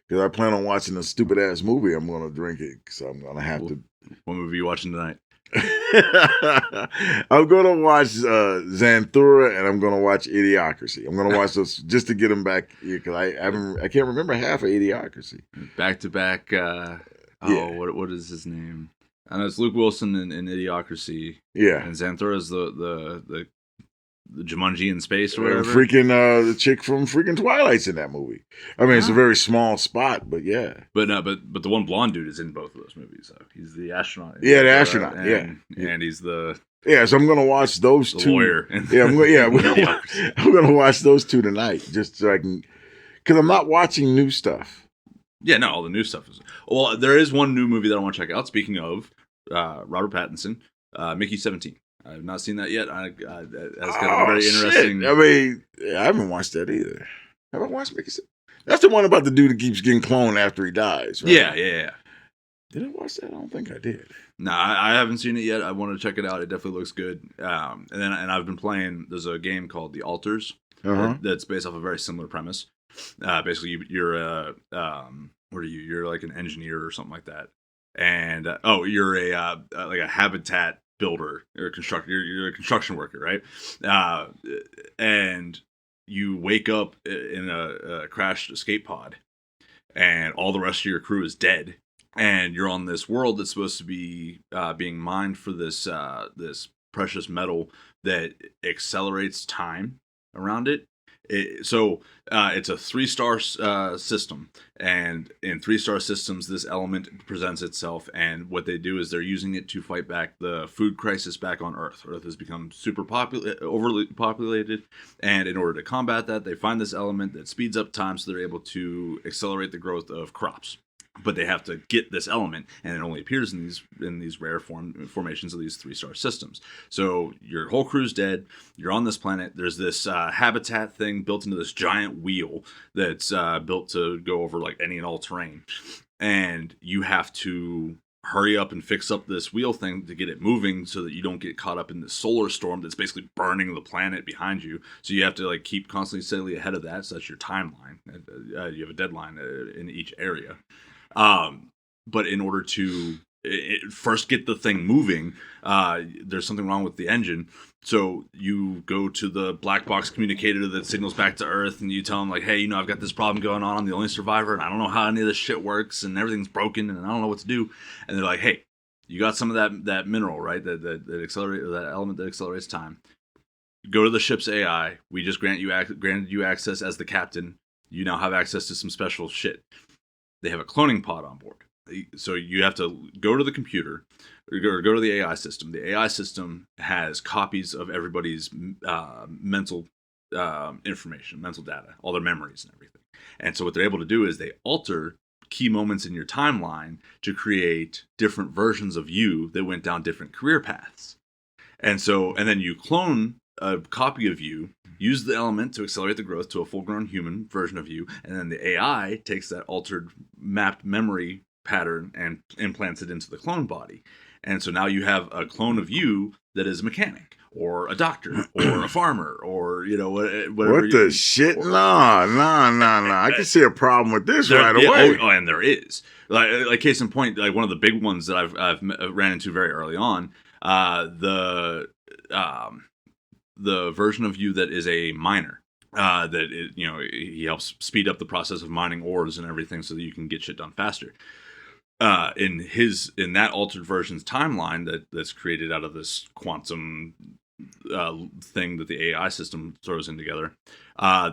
because I plan on watching a stupid ass movie. I'm going to drink it because I'm going to have to. What movie are you watching tonight? I'm going to watch Xanthura and I'm going to watch Idiocracy. I'm going to watch those just to get them back because I can't remember half of Idiocracy. Back to back. What is his name? I know it's Luke Wilson in Idiocracy. Yeah, and Xanthura is the Jumanji in space or whatever. The chick from freaking Twilight's in that movie. I mean, it's a very small spot, but yeah. But the one blonde dude is in both of those movies. So he's the astronaut. Yeah, the astronaut. And he's the so I'm gonna watch those two. Lawyer. I'm gonna watch those two tonight, just so I can, because I'm not watching new stuff. Yeah, no, all the new stuff is. Well, there is one new movie that I want to check out. Speaking of Robert Pattinson, Mickey 17. I have not seen that yet. That's got a very interesting. I mean, I haven't watched that either. Have I watched Mickey? That's the one about the dude that keeps getting cloned after he dies, right? Yeah. Did I watch that? I don't think I did. No, I haven't seen it yet. I want to check it out. It definitely looks good. And I've been playing. There's a game called The Alters that's based off a very similar premise. Basically, you're what are you? You're like an engineer or something like that. And you're like a habitat builder or constructor. You're a construction worker, right? And you wake up in a crashed escape pod, and all the rest of your crew is dead. And you're on this world that's supposed to be being mined for this precious metal that accelerates time around it. It's a 3-star system, and in 3-star systems, this element presents itself. And what they do is they're using it to fight back the food crisis back on Earth. Earth has become overly populated, and in order to combat that, they find this element that speeds up time, so they're able to accelerate the growth of crops. But they have to get this element, and it only appears in these rare formations of these 3-star systems. So your whole crew's dead. You're on this planet. There's this habitat thing built into this giant wheel that's built to go over like any and all terrain. And you have to hurry up and fix up this wheel thing to get it moving so that you don't get caught up in the solar storm that's basically burning the planet behind you. So you have to like keep constantly steadily ahead of that. So that's your timeline. You have a deadline in each area. But in order to first get the thing moving, there's something wrong with the engine. So you go to the black box communicator that signals back to Earth, and you tell them like, hey, I've got this problem going on. I'm the only survivor, and I don't know how any of this shit works, and everything's broken, and I don't know what to do. And they're like, hey, you got some of that mineral, right? That element that accelerates time. Go to the ship's AI. We just granted you access as the captain. You now have access to some special shit. They have a cloning pod on board. So you have to go to the computer or go to the AI system. The AI system has copies of everybody's mental information, mental data, all their memories and everything. And so what they're able to do is they alter key moments in your timeline to create different versions of you that went down different career paths. And then you clone a copy of you, use the element to accelerate the growth to a full-grown human version of you, and then the AI takes that altered, mapped memory pattern and implants it into the clone body. And so now you have a clone of you that is a mechanic, or a doctor or a farmer or whatever. What the shit? Nah. I can see a problem with this right away. Oh, and there is like case in point, like one of the big ones that I've ran into very early on. The version of you that is a miner. He helps speed up the process of mining ores and everything so that you can get shit done faster. In that altered version's timeline that's created out of this quantum thing that the AI system throws in together,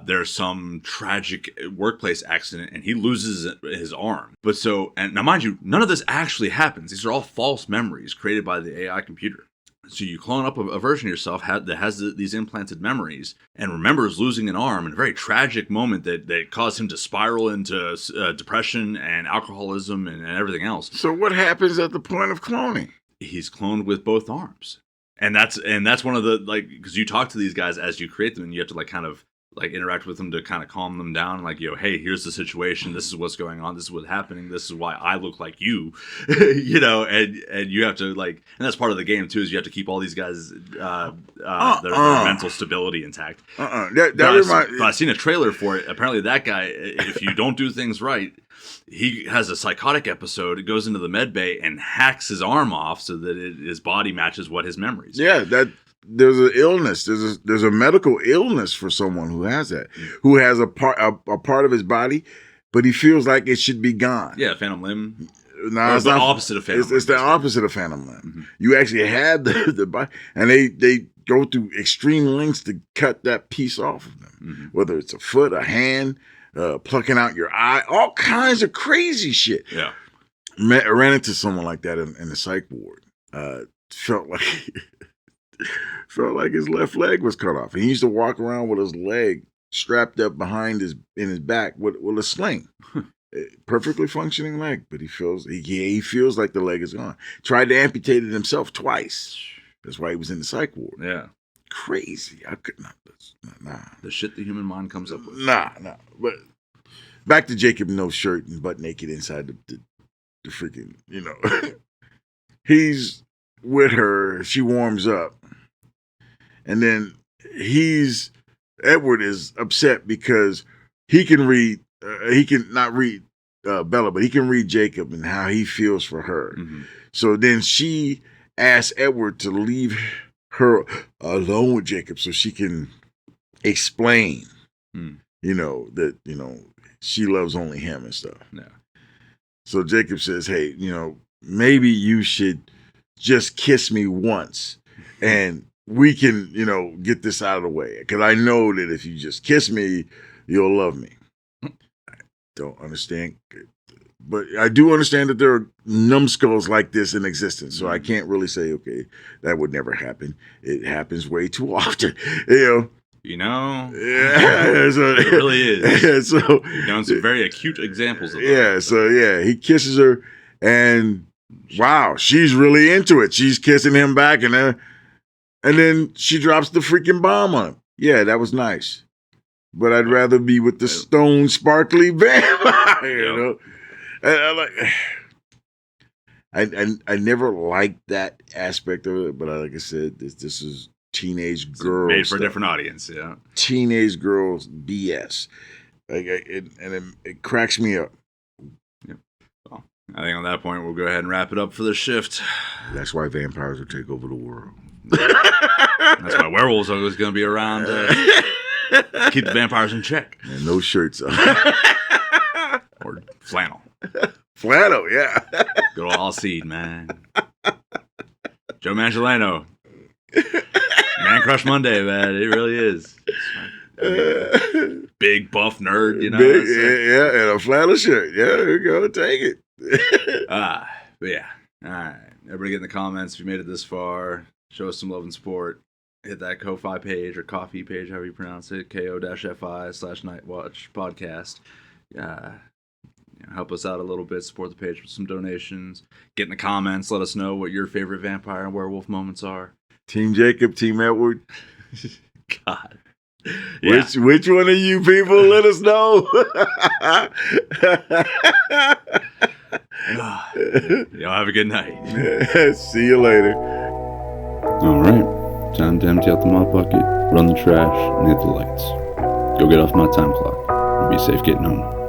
there's some tragic workplace accident and he loses his arm. And now mind you, none of this actually happens. These are all false memories created by the AI computer. So you clone up a version of yourself that has these implanted memories and remembers losing an arm in a very tragic moment that caused him to spiral into depression and alcoholism and everything else. So what happens at the point of cloning? He's cloned with both arms. And that's one of the, like, because you talk to these guys as you create them and you have to like kind of like interact with them to kind of calm them down, like, hey, here's the situation, this is what's going on, this is what's happening, this is why I look like you, and you have to like, and that's part of the game too, is you have to keep all these guys their mental stability intact. But I've seen a trailer for it. Apparently that guy, if you don't do things right, he has a psychotic episode. It goes into the med bay and hacks his arm off so that his body matches what his memories. Yeah, there's an illness. There's a medical illness for someone who has that, who has a part of his body, but he feels like it should be gone. Yeah, phantom limb. No, it's the opposite of phantom limb. It's the opposite of phantom limb. Mm-hmm. You actually have the body, and they go through extreme lengths to cut that piece off of them, whether it's a foot, a hand, plucking out your eye, all kinds of crazy shit. Yeah, I ran into someone like that in the psych ward. Felt like his left leg was cut off. He used to walk around with his leg strapped up behind his back with a sling. Perfectly functioning leg, but he feels like the leg is gone. Tried to amputate it himself twice. That's why he was in the psych ward. Yeah. Crazy. I could not. Nah. The shit the human mind comes up with. Nah. But back to Jacob, no shirt and butt naked inside the freaking, He's with her. She warms up. And then Edward is upset because he can not read Bella, but he can read Jacob and how he feels for her. Mm-hmm. So then she asks Edward to leave her alone with Jacob so she can explain, that, she loves only him and stuff. Yeah. So Jacob says, hey, maybe you should just kiss me once and we can, get this out of the way. Because I know that if you just kiss me, you'll love me. I don't understand. But I do understand that there are numbskulls like this in existence. So I can't really say, okay, that would never happen. It happens way too often. Yeah. It really is. Yeah, so some very acute examples of that. Yeah, so he kisses her and wow, she's really into it. She's kissing him back and then she drops the freaking bomb on him. Yeah, that was nice. But I'd rather be with the stone sparkly vampire, I never liked that aspect of it, but like I said, this is teenage girls. Made for a different audience, yeah. Teenage girls BS. It cracks me up. Yep. Well, I think on that point, we'll go ahead and wrap it up for the shift. That's why vampires will take over the world. That's why werewolves are always going to be around. Keep the vampires in check. And no shirts on. Or flannel. Flannel, yeah. Good old all seed, man. Joe Manganiello. Man Crush Monday, man. It really is. Big buff nerd, Big, yeah, and a flannel shirt. Yeah, there you go. Take it. But yeah. All right. Everybody get in the comments if you made it this far. Show us some love and support. Hit that Ko-Fi page or Coffee page, however you pronounce it. ko-fi/Nightwatch podcast. Help us out a little bit. Support the page with some donations. Get in the comments. Let us know what your favorite vampire and werewolf moments are. Team Jacob, Team Edward. God. Yeah. Which one of you people? Let us know. Y'all have a good night. See you later. All right. Time to empty out the mop bucket, run the trash, and hit the lights. Go get off my time clock, and be safe getting home.